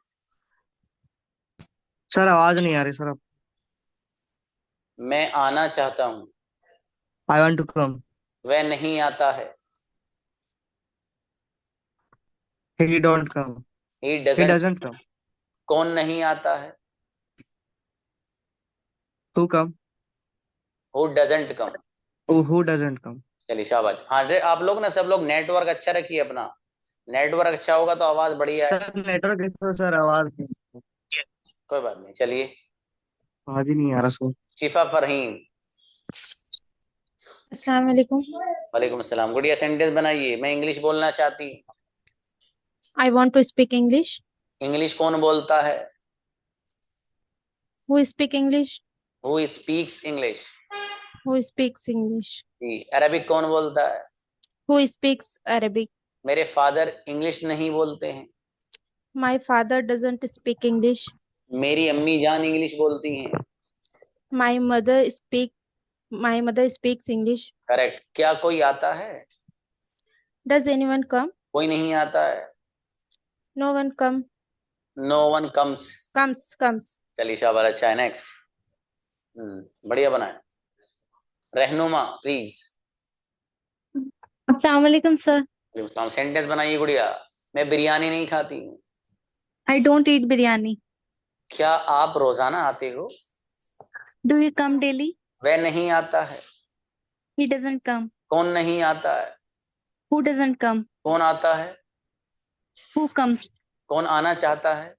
[SPEAKER 4] सर आवाज नहीं आ रही सर।
[SPEAKER 1] मैं आना चाहता हूँ।
[SPEAKER 4] I want to come.
[SPEAKER 1] वह नहीं आता है।
[SPEAKER 4] He don't come.
[SPEAKER 1] He
[SPEAKER 4] he
[SPEAKER 1] doesn't.
[SPEAKER 4] Doesn't come.
[SPEAKER 1] कौन नहीं आता है?
[SPEAKER 4] Who come?
[SPEAKER 1] Who doesn't come.
[SPEAKER 4] Who doesn't come?
[SPEAKER 1] चलिए शाबाश। हाँ, आप लोग ना, सब लोग नेटवर्क अच्छा रखिए अपना। नेटवर्क अच्छा होगा तो आवाज बढ़िया है।
[SPEAKER 4] सर नेटवर्क इशू है सर, आवाज नहीं।
[SPEAKER 1] कोई बात नहीं, चलिए।
[SPEAKER 4] आवाज ही नहीं आ रहा सर।
[SPEAKER 1] शिफा फरहीन।
[SPEAKER 3] अस्सलाम वालेकुम।
[SPEAKER 1] वालेकुम अस्सलाम। गुड़िया सेंटेंस बनाइए, मैं इंग्लिश बोलना चाहती हूँ।
[SPEAKER 3] I want to speak English.
[SPEAKER 1] English कौन बोलता है?
[SPEAKER 3] Who speak English?
[SPEAKER 1] Who speaks English?
[SPEAKER 3] Who speaks English?
[SPEAKER 1] जी। अरबिक कौन बोलता है?
[SPEAKER 3] Who speaks Arabic?
[SPEAKER 1] मेरे फादर इंग्लिश नहीं बोलते हैं।
[SPEAKER 3] My father doesn't speak English.
[SPEAKER 1] मेरी अम्मी जान इंग्लिश बोलती हैं।
[SPEAKER 3] My mother speak my mother speaks English.
[SPEAKER 1] Correct. क्या कोई आता है?
[SPEAKER 3] Does anyone come?
[SPEAKER 1] कोई नहीं आता है।
[SPEAKER 3] No one come.
[SPEAKER 1] No one comes.
[SPEAKER 3] comes.
[SPEAKER 1] चलिए शाबाश, अच्छा है। नेक्स्ट। बढ़िया बना है। रहनुमा प्लीज।
[SPEAKER 5] अस्सलाम वालेकुम सर।
[SPEAKER 1] सेंटेंस बनाइए गुड़िया। मैं बिरयानी नहीं खाती हूँ।
[SPEAKER 5] I don't eat biryani.
[SPEAKER 1] क्या आप रोजाना आते हो?
[SPEAKER 5] Do you come daily?
[SPEAKER 1] वह नहीं आता है।
[SPEAKER 5] He doesn't come.
[SPEAKER 1] कौन नहीं आता है?
[SPEAKER 5] Who doesn't come?
[SPEAKER 1] कौन आता है?
[SPEAKER 5] Who comes?
[SPEAKER 1] कौन आना चाहता है?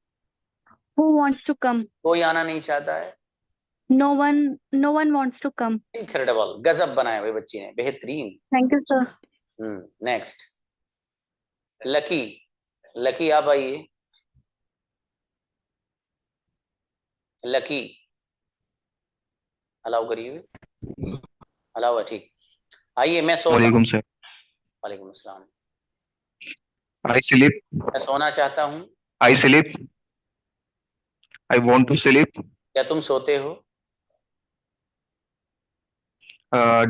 [SPEAKER 5] Who wants to come?
[SPEAKER 1] कोई आना नहीं चाहता है।
[SPEAKER 5] No one wants to come.
[SPEAKER 1] Incredible, गजब बनाया भाई बच्ची ने, बेहतरीन।
[SPEAKER 5] Thank you sir.
[SPEAKER 1] Next. Lucky. Lucky आप आइए। लकी अलाउ करिए। अलाउ है, ठीक। आइए। मैं सोता।
[SPEAKER 6] वालेकुम सर।
[SPEAKER 1] वालेकुम अस्सलाम।
[SPEAKER 6] I sleep.
[SPEAKER 1] मैं सोना चाहता हूँ।
[SPEAKER 6] I sleep. I want to sleep.
[SPEAKER 1] क्या तुम सोते हो?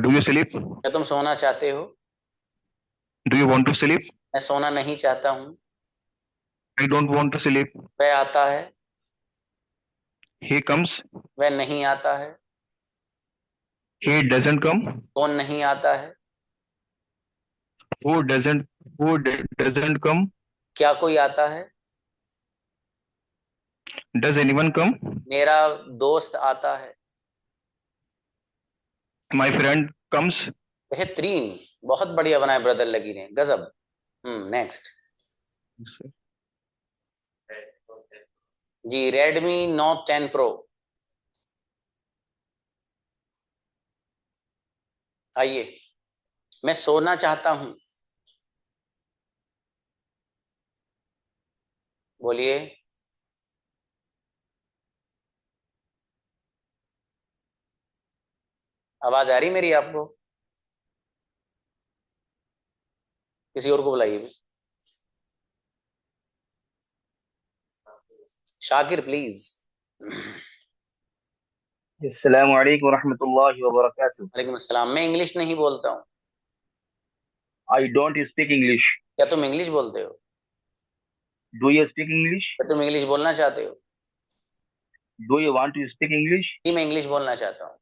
[SPEAKER 6] Do you sleep?
[SPEAKER 1] क्या तुम सोना चाहते हो?
[SPEAKER 6] Do you want to sleep?
[SPEAKER 1] मैं सोना नहीं चाहता हूँ।
[SPEAKER 6] I don't want to sleep.
[SPEAKER 1] वह आता है।
[SPEAKER 6] He comes.
[SPEAKER 1] वह नहीं आता है।
[SPEAKER 6] He doesn't come.
[SPEAKER 1] कौन नहीं आता है?
[SPEAKER 6] Who doesn't come.
[SPEAKER 1] क्या कोई आता है?
[SPEAKER 6] Does anyone come?
[SPEAKER 1] मेरा दोस्त आता है।
[SPEAKER 6] My friend comes.
[SPEAKER 1] बेहतरीन, बहुत बढ़िया बनाया ब्रदर लगी ने, गजब। नेक्स्ट। जी, रेडमी नोट 10 प्रो। आइए। मैं सोना चाहता हूं। बोलिए। आवाज आ रही मेरी आपको? किसी और को बुलाइए। शाकिर प्लीज।
[SPEAKER 7] अस्सलाम वालेकुम रहमतुल्लाहि व बरकातुहू।
[SPEAKER 1] वालेकुम अस्सलाम। मैं इंग्लिश नहीं बोलता हूँ।
[SPEAKER 7] I don't speak English.
[SPEAKER 1] क्या तुम इंग्लिश बोलते हो?
[SPEAKER 7] Do you speak English?
[SPEAKER 1] क्या तुम इंग्लिश बोलना चाहते हो?
[SPEAKER 7] Do you want to speak English?
[SPEAKER 1] जी, मैं इंग्लिश बोलना चाहता हूँ।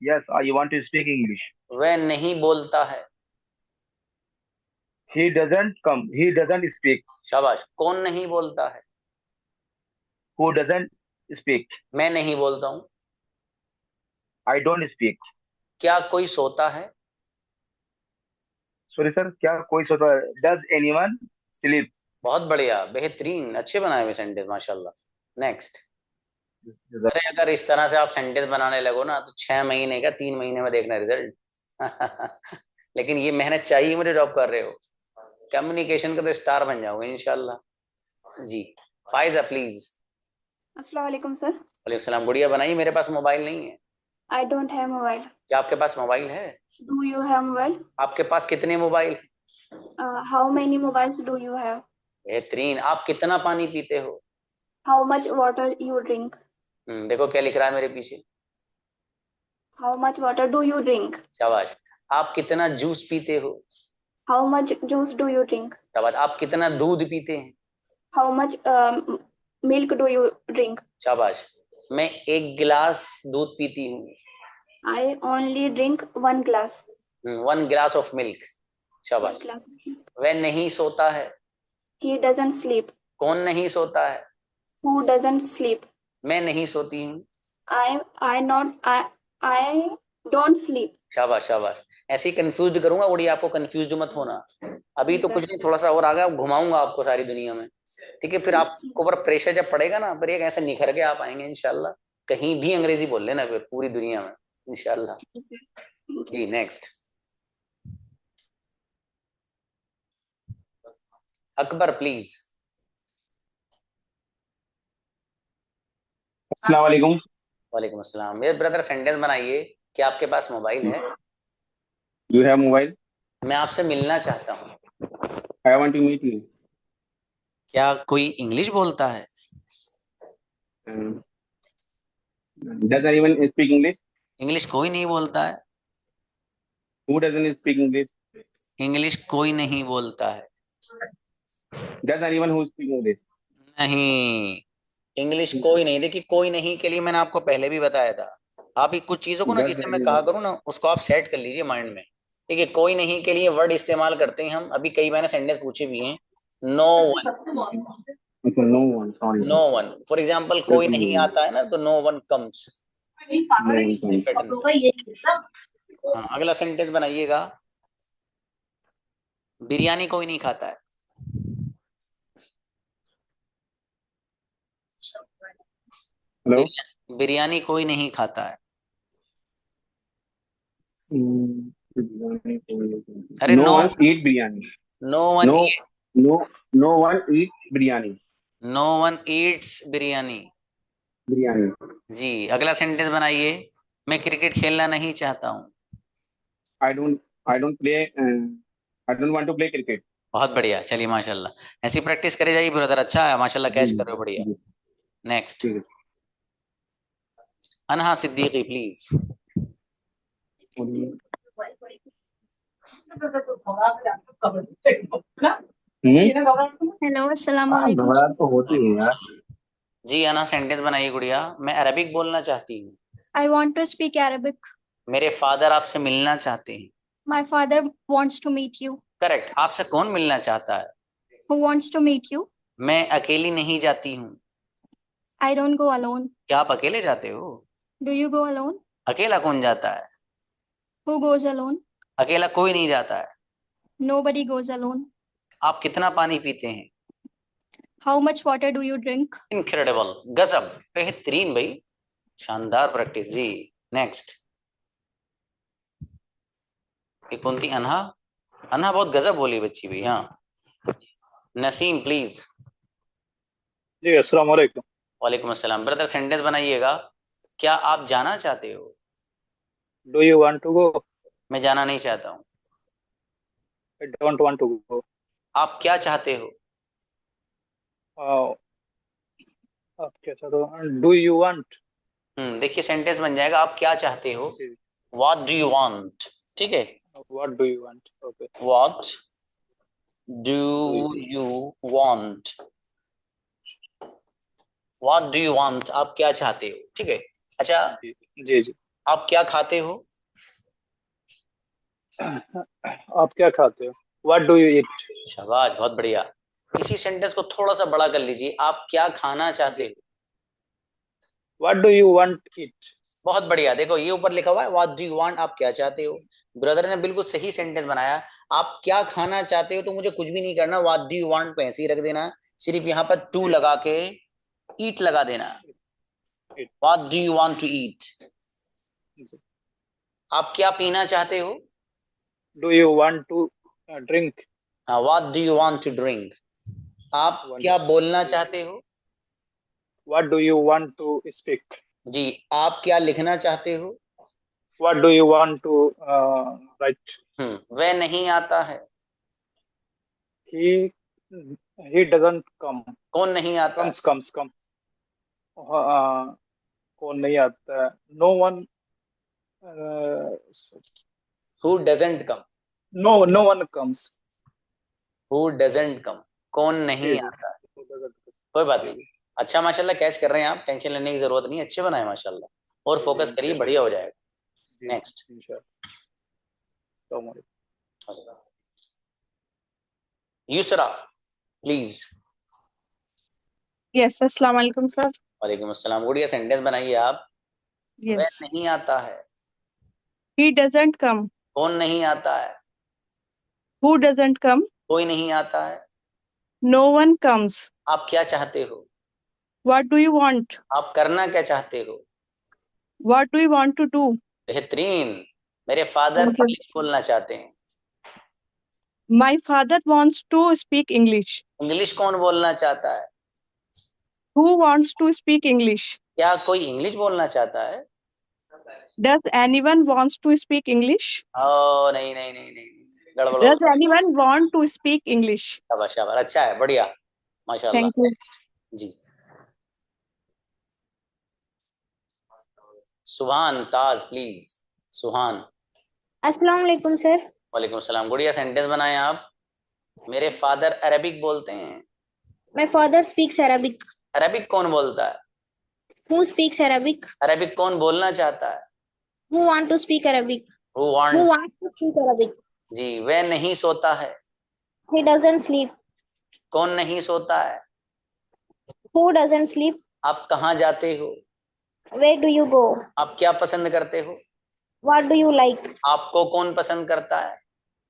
[SPEAKER 7] Yes, I want to speak English.
[SPEAKER 1] वह नहीं बोलता है।
[SPEAKER 7] He doesn't come. He doesn't speak.
[SPEAKER 1] शाबाश। कौन नहीं बोलता है?
[SPEAKER 7] Who doesn't speak.
[SPEAKER 1] मैं नहीं बोलता हूँ।
[SPEAKER 7] I don't speak.
[SPEAKER 1] क्या कोई सोता है?
[SPEAKER 7] सॉरी सर, क्या कोई सोता है? Does anyone sleep?
[SPEAKER 1] बहुत बढ़िया, बेहतरीन, अच्छे बनाए हुए सेंटेंस माशाल्लाह। नेक्स्ट। अरे अगर इस तरह से आप सेंटेंस बनाने लगो ना तो 6 महीने का 3 महीने में देखना रिजल्ट। लेकिन ये मेहनत चाहिए मुझे, जॉब कर रहे हो। कम्युनिकेशन का तो स्टार बन जाओगे इंशाल्लाह। जी। फाइजा प्लीज।
[SPEAKER 8] अस्सलाम वालेकुम सर।
[SPEAKER 1] वालेकुम सलाम। गुड़िया बनाइए। मेरे पास मोबाइल नहीं है।
[SPEAKER 8] I don't have mobile.
[SPEAKER 1] क्या आपके पास मोबाइल है?
[SPEAKER 8] Do you have mobile?
[SPEAKER 1] आपके पास कितने मोबाइल हैं?
[SPEAKER 8] How many mobiles do you have?
[SPEAKER 1] बेहतरीन। आप कितना पानी पीते हो?
[SPEAKER 8] How much water you drink?
[SPEAKER 1] देखो क्या लिख रहा है मेरे पीछे।
[SPEAKER 8] How much water do you drink?
[SPEAKER 1] शाबाश। आप कितना जूस पीते हो?
[SPEAKER 8] How much juice do you drink?
[SPEAKER 1] शाबाश। आप कितना दूध पीते हैं?
[SPEAKER 8] How much milk do you drink?
[SPEAKER 1] शाबाश। मैं 1 गिलास दूध पीती हूँ।
[SPEAKER 8] I only drink 1 glass.
[SPEAKER 1] 1 glass of milk.
[SPEAKER 8] 1
[SPEAKER 1] शाबाश।
[SPEAKER 8] ग्लास।
[SPEAKER 1] वह नहीं सोता है।
[SPEAKER 8] He doesn't sleep.
[SPEAKER 1] कौन नहीं सोता है?
[SPEAKER 8] Who doesn't sleep?
[SPEAKER 1] मैं नहीं सोती हूँ।
[SPEAKER 8] I don't sleep.
[SPEAKER 1] शाबाश शाबाश। ऐसे ही कंफ्यूज करूंगा उड़ी, आपको कंफ्यूज मत होना। अभी
[SPEAKER 8] जी
[SPEAKER 1] तो
[SPEAKER 8] सर।
[SPEAKER 1] कुछ नहीं, थोड़ा सा और आगे घुमाऊंगा आपको सारी दुनिया में। ठीक है, फिर आपको ऊपर प्रेशर जब पड़ेगा ना, फिर एक ऐसे निखर के आप आएंगे इंशाल्लाह। कहीं भी अंग्रेजी बोल लेना फिर पूरी दुनिया में इंशाल्लाह। जी। नेक्स्ट। अकबर प्लीज।
[SPEAKER 7] अस्सलाम वालेकुम।
[SPEAKER 1] वालेकुम अस्सलाम। मेरे ब्रदर सेंटेंस बनाइए। क्या आपके पास मोबाइल है?
[SPEAKER 7] You have mobile?
[SPEAKER 1] मैं आपसे मिलना चाहता हूँ।
[SPEAKER 7] I want to meet you.
[SPEAKER 1] क्या कोई इंग्लिश बोलता है?
[SPEAKER 7] Does anyone speak English?
[SPEAKER 1] English कोई नहीं बोलता है।
[SPEAKER 7] Who doesn't speak English?
[SPEAKER 1] English कोई नहीं बोलता है।
[SPEAKER 7] Does anyone who speak English?
[SPEAKER 1] नहीं, इंग्लिश कोई नहीं। देखिए कोई नहीं के लिए मैंने आपको पहले भी बताया था। आप ही कुछ चीजों को ना,
[SPEAKER 7] Does
[SPEAKER 1] जिससे मैं कहा
[SPEAKER 7] anyone?
[SPEAKER 1] करूँ ना, उसको आप सेट कर लीजिए माइंड में। ठीक है, कोई नहीं के लिए वर्ड इस्तेमाल करते हैं हम। अभी कई मैंने सेंटेंस पूछे भी हैं। No one,
[SPEAKER 7] Okay, no one. Sorry.
[SPEAKER 1] No one. For example कोई नहीं आता है ना, तो no one comes.
[SPEAKER 7] No one comes.
[SPEAKER 1] हाँ, अगला सेंटेंस बनाइएगा। बिरयानी कोई नहीं खाता है।
[SPEAKER 7] Hello.
[SPEAKER 1] बिरयानी कोई नहीं खाता है। अरे
[SPEAKER 7] No
[SPEAKER 1] no,
[SPEAKER 7] one eat biryani.
[SPEAKER 1] No one,
[SPEAKER 7] No, no one eat biryani.
[SPEAKER 1] No one eats biryani.
[SPEAKER 7] Biryani.
[SPEAKER 1] जी, अगला सेंटेंस बनाइए। मैं क्रिकेट खेलना नहीं चाहता हूँ।
[SPEAKER 7] I don't play. I don't want to play cricket.
[SPEAKER 1] बहुत बढ़िया, चलिए माशाल्लाह। ऐसी प्रैक्टिस करे जाइए ब्रदर। अच्छा है माशाल्लाह, कैच कर रहे हो, बढ़िया।
[SPEAKER 7] जी,
[SPEAKER 1] नेक्स्ट,
[SPEAKER 7] ठीक है।
[SPEAKER 1] Anaha Siddiqui please.
[SPEAKER 5] Hello, assalamu alaikum.
[SPEAKER 7] घबराहट तो होती है यार।
[SPEAKER 1] जी अनहा, सेंटेंस बनाइए गुड़िया। मैं अरबिक बोलना चाहती हूँ।
[SPEAKER 5] I want to speak Arabic.
[SPEAKER 1] मेरे फादर आपसे मिलना चाहते हैं।
[SPEAKER 5] My father wants to meet you.
[SPEAKER 1] Correct. आपसे कौन मिलना चाहता है?
[SPEAKER 5] Who wants to meet you?
[SPEAKER 1] मैं अकेली नहीं जाती हूँ।
[SPEAKER 5] I don't go alone.
[SPEAKER 1] क्या आप अकेले जाते हो?
[SPEAKER 5] Do you go alone?
[SPEAKER 1] अकेला कौन जाता है?
[SPEAKER 5] Who goes alone?
[SPEAKER 1] अकेला कोई नहीं जाता है।
[SPEAKER 5] Nobody goes alone.
[SPEAKER 1] आप कितना पानी पीते हैं?
[SPEAKER 5] How much water do you drink?
[SPEAKER 1] Incredible, गजब, बेहतरीन भाई, शानदार प्रैक्टिस जी। नेक्स्ट, ये कौन थी? अनहा। अनहा बहुत गजब बोली बच्ची भाई। हाँ, नसीम प्लीज।
[SPEAKER 9] जी अस्सलाम वालेकुम।
[SPEAKER 1] वालेकुम अस्सलाम। ब्रदर सेंटेंस बनाइएगा। क्या आप जाना चाहते हो?
[SPEAKER 9] Do you want to go?
[SPEAKER 1] मैं जाना नहीं चाहता हूँ।
[SPEAKER 9] I don't want to go.
[SPEAKER 1] आप क्या चाहते हो?
[SPEAKER 9] आप क्या चाहते हो? Do you want?
[SPEAKER 1] देखिए सेंटेंस बन जाएगा, आप क्या चाहते हो। What do you want. ठीक है,
[SPEAKER 9] what do you want? Okay.
[SPEAKER 1] What do you want. What do you want, आप क्या चाहते हो। ठीक है। अच्छा,
[SPEAKER 9] जी जी।
[SPEAKER 1] आप क्या खाते हो?
[SPEAKER 9] आप क्या खाते हो? What do you eat?
[SPEAKER 1] शाबाश, बहुत बढ़िया। इसी सेंटेंस को थोड़ा सा बड़ा कर लीजिए। आप क्या खाना चाहते हो?
[SPEAKER 9] व्हाट डू यू वांट ईट?
[SPEAKER 1] बहुत बढ़िया। देखो ये ऊपर लिखा हुआ है व्हाट डू यू वांट, आप क्या चाहते हो। ब्रदर ने बिल्कुल सही सेंटेंस बनाया। आप क्या खाना चाहते हो तो मुझे कुछ भी नहीं करना, व्हाट डू यू वांट पे ऐसे ही रख देना। सिर्फ यहाँ पर टू लगा के ईट लगा देना। What do you want to eat. आप क्या पीना चाहते हो?
[SPEAKER 9] Do you want to drink?
[SPEAKER 1] हाँ, what do you want to drink. आप क्या बोलना चाहते हो?
[SPEAKER 9] What do you want to speak?
[SPEAKER 1] जी। आप क्या लिखना चाहते हो?
[SPEAKER 9] What do you want to write?
[SPEAKER 1] वह नहीं आता है।
[SPEAKER 9] He doesn't come.
[SPEAKER 1] कौन नहीं आता?
[SPEAKER 9] कम। कौन नहीं आता? No one.
[SPEAKER 1] Who doesn't come.
[SPEAKER 9] No one comes.
[SPEAKER 1] Who doesn't come, कौन नहीं आता। कोई बात नहीं। अच्छा माशाल्लाह, कैच कर रहे हैं आप, टेंशन लेने की जरूरत नहीं, अच्छे बनाए माशाल्लाह। और फोकस करिए, बढ़िया हो जाएगा। Next, Yusra please.
[SPEAKER 10] यस, अस्सलाम वालेकुम सर।
[SPEAKER 1] वालेकुम अस्सलाम। गुड़िया सेंटेंस बनाइए आप। वह
[SPEAKER 10] यस,
[SPEAKER 1] नहीं आता है।
[SPEAKER 10] He doesn't come.
[SPEAKER 1] कौन नहीं आता है?
[SPEAKER 10] Who doesn't come.
[SPEAKER 1] कोई नहीं आता है।
[SPEAKER 10] No one comes.
[SPEAKER 1] आप क्या चाहते हो?
[SPEAKER 10] What do you want.
[SPEAKER 1] आप करना क्या चाहते हो?
[SPEAKER 10] What do you want to do.
[SPEAKER 1] बेहतरीन। मेरे फादर इंग्लिश बोलना चाहते हैं।
[SPEAKER 10] My father wants to speak English.
[SPEAKER 1] English कौन बोलना चाहता है?
[SPEAKER 10] Who wants to speak English.
[SPEAKER 1] क्या कोई इंग्लिश बोलना चाहता है?
[SPEAKER 10] Does anyone wants to speak English.
[SPEAKER 1] ओ नहीं नहीं नहीं नहीं, गड़बड़ हो
[SPEAKER 10] does anyone want to speak English.
[SPEAKER 1] शाबाश शाबाश, अच्छा है, बढ़िया माशाल्लाह।
[SPEAKER 10] Thank you.
[SPEAKER 1] नेक्स्ट जी, सुहान ताज प्लीज। सुहान।
[SPEAKER 11] अस्सलाम वालेकुम सर।
[SPEAKER 1] वालेकुम सलाम। गुड़िया सेंटेंस बनाए आप। मेरे फादर अरबिक बोलते हैं।
[SPEAKER 11] My father speaks Arabic.
[SPEAKER 1] Arabic कौन बोलता है?
[SPEAKER 11] Who speaks Arabic?
[SPEAKER 1] अरबिक कौन बोलना चाहता है?
[SPEAKER 11] Who want to speak Arabic?
[SPEAKER 1] Who
[SPEAKER 11] Who
[SPEAKER 1] wants?
[SPEAKER 11] wants to speak Arabic?
[SPEAKER 1] जी, वह नहीं सोता है।
[SPEAKER 11] He doesn't sleep.
[SPEAKER 1] कौन नहीं सोता है?
[SPEAKER 11] Who doesn't sleep?
[SPEAKER 1] आप कहाँ जाते हो?
[SPEAKER 11] Where do you go?
[SPEAKER 1] आप क्या पसंद करते हो?
[SPEAKER 11] What do you like?
[SPEAKER 1] आपको कौन पसंद करता है?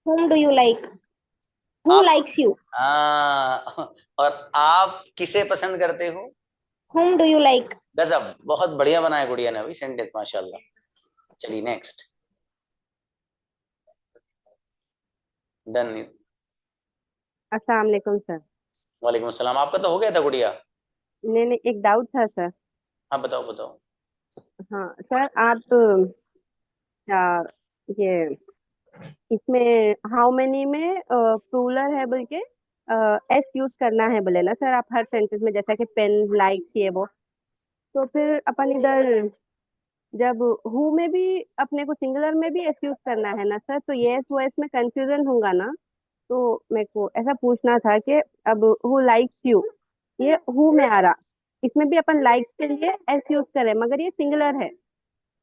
[SPEAKER 11] Whom do you like? Who
[SPEAKER 1] आप-
[SPEAKER 11] likes you?
[SPEAKER 1] और आप किसे पसंद करते हो?
[SPEAKER 11] Whom do you like?
[SPEAKER 1] गजब, बहुत बढ़िया बनाया गुड़िया ने अभी सेंटेंस, माशाल्लाह। चलिए नेक्स्ट। डन।
[SPEAKER 2] अस्सलाम वालेकुम सर।
[SPEAKER 1] वालेकुम अस्सलाम। आपका तो हो गया था गुड़िया।
[SPEAKER 2] नहीं, एक डाउट था सर।
[SPEAKER 1] हाँ बताओ बताओ।
[SPEAKER 2] हाँ सर, आप ये इसमें हाउ मेनी में प्लूरल है बोल के एस यूज करना है बोले ना सर आप हर सेंटेंस में, जैसा कि पेन, लाइक, ये वो। तो फिर अपन इधर जब हु में भी अपने को सिंगुलर में भी एस यूज करना है ना सर, तो यस वो इसमें कंफ्यूजन होगा ना। तो मेरे को ऐसा पूछना था कि अब हु लाइक्स यू, ये हु में आ रहा, इसमें भी अपन लाइक के लिए एस यूज करें, मगर ये सिंगुलर है।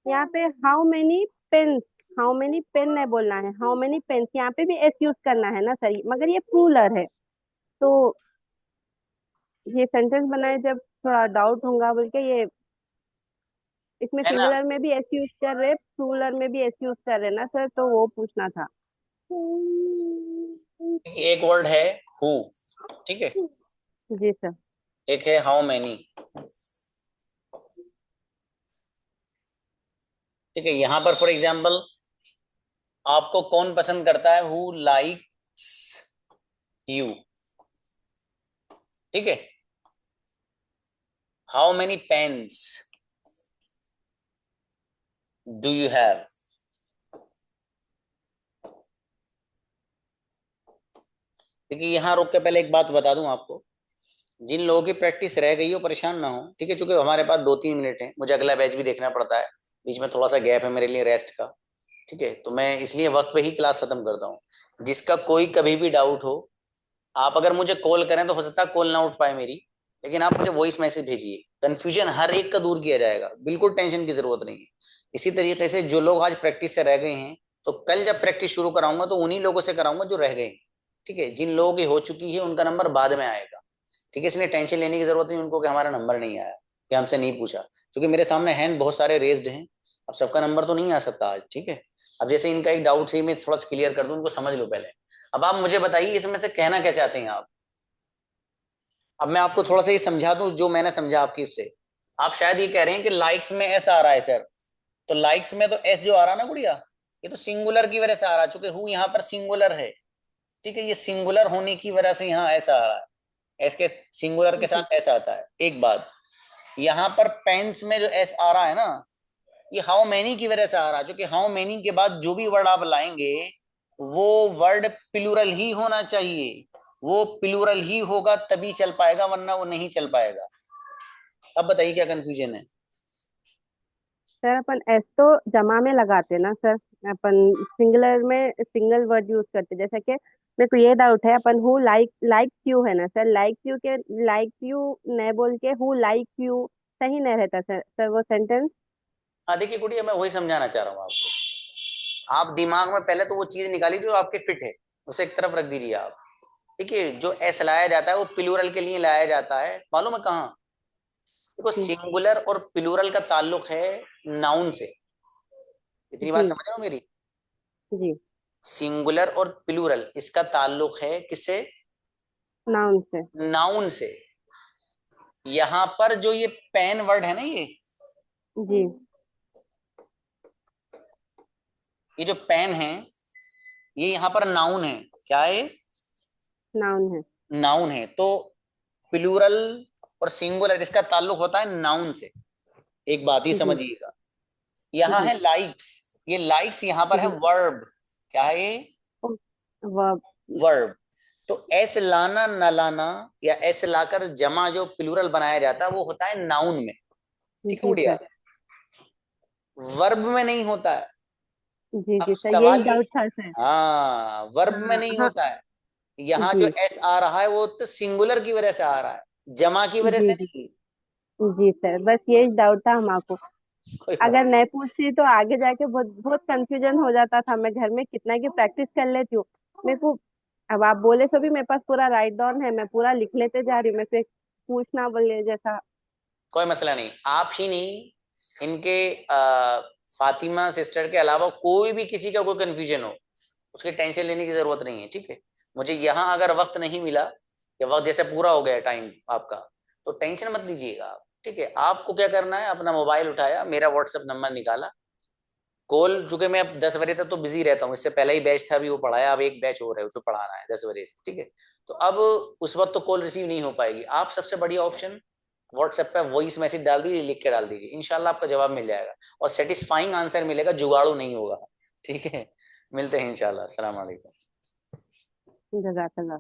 [SPEAKER 2] यहाँ पे how many pens, how many pen नहीं बोलना है, हाउ मेनी पेन्स, यहाँ पे भी एस यूज करना है ना सर, मगर ये प्लूरल है। तो ये सेंटेंस बनाए जब थोड़ा डाउट होगा बोल के, ये इसमें
[SPEAKER 1] है ना,
[SPEAKER 2] सिंगुलर में भी एस यूज कर रहे, प्लूरल में भी एस यूज कर रहे ना सर, तो वो पूछना था।
[SPEAKER 1] एक वर्ड है हु, ठीक है,
[SPEAKER 2] जी सर।
[SPEAKER 1] एक है हाउ मैनी। ठीक है, यहाँ पर फॉर एग्जाम्पल आपको कौन पसंद करता है? हु लाइक्स यू, ठीक है। How many pens do you have? देखिए यहाँ रुक के पहले एक बात बता दूं आपको, जिन लोगों की प्रैक्टिस रह गई हो परेशान ना हो, ठीक है, क्योंकि हमारे पास 2-3 मिनट है, मुझे अगला बैच भी देखना पड़ता है, बीच में थोड़ा सा गैप है मेरे लिए रेस्ट का, ठीक है, तो मैं इसलिए वक्त पे ही क्लास खत्म करता हूँ। जिसका कोई कभी भी डाउट हो, आप अगर मुझे कॉल करें तो हो सकता है कॉल ना उठ पाए मेरी, लेकिन आप मुझे वॉइस मैसेज भेजिए, कंफ्यूजन हर एक का दूर किया जाएगा, बिल्कुल टेंशन की जरूरत नहीं है। इसी तरीके से जो लोग आज प्रैक्टिस से रह गए हैं, तो कल जब प्रैक्टिस शुरू कराऊंगा तो उन्हीं लोगों से कराऊंगा जो रह गए, ठीक है। जिन लोगों की हो चुकी है उनका नंबर बाद में आएगा, ठीक है, इसलिए टेंशन लेने की जरूरत नहीं उनको कि हमारा नंबर नहीं आया या हमसे नहीं पूछा, क्योंकि मेरे सामने हैंड बहुत सारे रेज्ड हैं, अब सबका नंबर तो नहीं आ सकता आज, ठीक है। अब जैसे इनका एक डाउट से मैं थोड़ा सा क्लियर कर दूं, उनको समझ लो पहले। अब आप मुझे बताइए इसमें से कहना क्या चाहते हैं आप? अब मैं आपको थोड़ा सा ये समझा दूं जो मैंने समझा आपकी उससे। आप शायद ये कह रहे हैं कि लाइक्स में एस आ रहा है सर, तो लाइक्स में तो एस जो आ रहा है ना गुड़िया, ये तो सिंगुलर की वजह से आ रहा है, चूंकि हूँ यहाँ पर सिंगुलर है, ठीक है, ये सिंगुलर होने की वजह से यहाँ ऐसा आ रहा है, एस के सिंगुलर के साथ ऐसा आता है। एक बात, यहाँ पर पेंस में जो एस आ रहा है ना, ये हाउ मेनी की वजह से आ रहा है, क्योंकि हाउ मेनी के बाद जो भी वर्ड आप लाएंगे वो वर्ड प्लूरल ही होना चाहिए, वो प्लूरल ही होगा तभी चल पाएगा, वरना वो नहीं चल पाएगा। अब बताइए क्या कंफ्यूजन है?
[SPEAKER 2] सर अपन एस तो जमा में लगाते ना सर, अपन सिंगुलर में सिंगल वर्ड यूज करते, जैसे कि मेरे को ये डाउट है, अपन हु लाइक यू है ना सर, लाइक यू के लाइक यू नहीं बोल के हु लाइक यू सही नहीं रहता सर वो सेंटेंस।
[SPEAKER 1] हाँ देखिए गुड़िया, मैं वही समझाना चाह रहा हूँ आपको। आप दिमाग में पहले तो वो चीज निकाली जो आपके फिट है, उसे एक तरफ रख दीजिए आप। देखिए जो एस लाया जाता है वो प्लूरल के लिए लाया जाता है, मालूम है कहाँ? देखो सिंगुलर और प्लूरल का ताल्लुक है नाउन से, इतनी बात
[SPEAKER 2] जी
[SPEAKER 1] समझ रहे हो मेरी?
[SPEAKER 2] जी।
[SPEAKER 1] सिंगुलर और प्लूरल इसका ताल्लुक है किससे?
[SPEAKER 2] नाउन से।
[SPEAKER 1] नाउन से। यहाँ पर जो ये पेन वर्ड है ना,
[SPEAKER 2] जी
[SPEAKER 1] ये जो पेन है ये यहाँ पर नाउन है। क्या है?
[SPEAKER 2] नाउन है।
[SPEAKER 1] नाउन है। तो प्लूरल और सिंगुलर इसका ताल्लुक होता है नाउन से, एक बात ही
[SPEAKER 2] जी
[SPEAKER 1] समझिएगा। यहाँ
[SPEAKER 2] जी
[SPEAKER 1] है लाइक्स, ये लाइक्स यहाँ पर है
[SPEAKER 2] जी।
[SPEAKER 1] वर्ब। क्या है ये?
[SPEAKER 2] वर्ब।
[SPEAKER 1] वर्ब। तो एस लाना न लाना या एस लाकर जमा जो प्लूरल बनाया जाता है वो होता है नाउन में, ठीक है
[SPEAKER 2] जी
[SPEAKER 1] गुड़िया,
[SPEAKER 2] सर।
[SPEAKER 1] वर्ब में नहीं होता है।
[SPEAKER 2] जी
[SPEAKER 1] अब
[SPEAKER 2] जी सर, यही
[SPEAKER 1] सवाल ये,
[SPEAKER 2] डाउट था सर।
[SPEAKER 1] हाँ वर्ब में
[SPEAKER 2] हाँ
[SPEAKER 1] नहीं
[SPEAKER 2] हाँ
[SPEAKER 1] होता है। यहाँ
[SPEAKER 2] जी
[SPEAKER 1] जो एस आ रहा है वो तो सिंगुलर की वजह से आ रहा है, जमा की वजह
[SPEAKER 2] जी
[SPEAKER 1] से
[SPEAKER 2] जी
[SPEAKER 1] नहीं।
[SPEAKER 2] जी सर, बस यही डाउट था हमको।
[SPEAKER 1] कोई बात
[SPEAKER 2] अगर नहीं पूछती तो आगे जाके बहुत बहुत कंफ्यूजन हो जाता था। मैं घर में कितना की प्रैक्टिस कर लेती हूँ मेरे को। अब आप बोले तो भी मेरे पास पूरा राइट डाउन है, मैं पूरा लिख लेते जा रही हूँ। मेरे से पूछना बोले जैसा।
[SPEAKER 1] कोई मसला नहीं, आप ही नहीं, इनके फातिमा सिस्टर के अलावा कोई भी किसी का कोई कंफ्यूजन हो, उसकी टेंशन लेने की जरूरत नहीं है, ठीक है। मुझे यहाँ अगर वक्त नहीं मिला या वक्त जैसे पूरा हो गया टाइम आपका, तो टेंशन मत लीजिएगा आप, ठीक है। आपको क्या करना है, अपना मोबाइल उठाया, मेरा व्हाट्सएप नंबर निकाला, कॉल, चूंकि मैं अब 10 बजे तक तो बिजी रहता हूँ, इससे पहले ही बैच था भी वो पढ़ाया, अब एक बैच हो रहा है उसको पढ़ाना है 10 बजे से, ठीक है। तो अब उस वक्त तो कॉल रिसीव नहीं हो पाएगी। आप सबसे बढ़िया ऑप्शन व्हाट्सएप पे वॉइस मैसेज डाल दीजिए, लिख के डाल दीजिए, इंशाल्लाह आपका जवाब मिल जाएगा और सेटिस्फाइंग आंसर मिलेगा, जुगाड़ू नहीं होगा, ठीक है। मिलते हैं इंशाल्लाह। अस्सलाम वालेकुम।
[SPEAKER 2] जजाकल्लाह।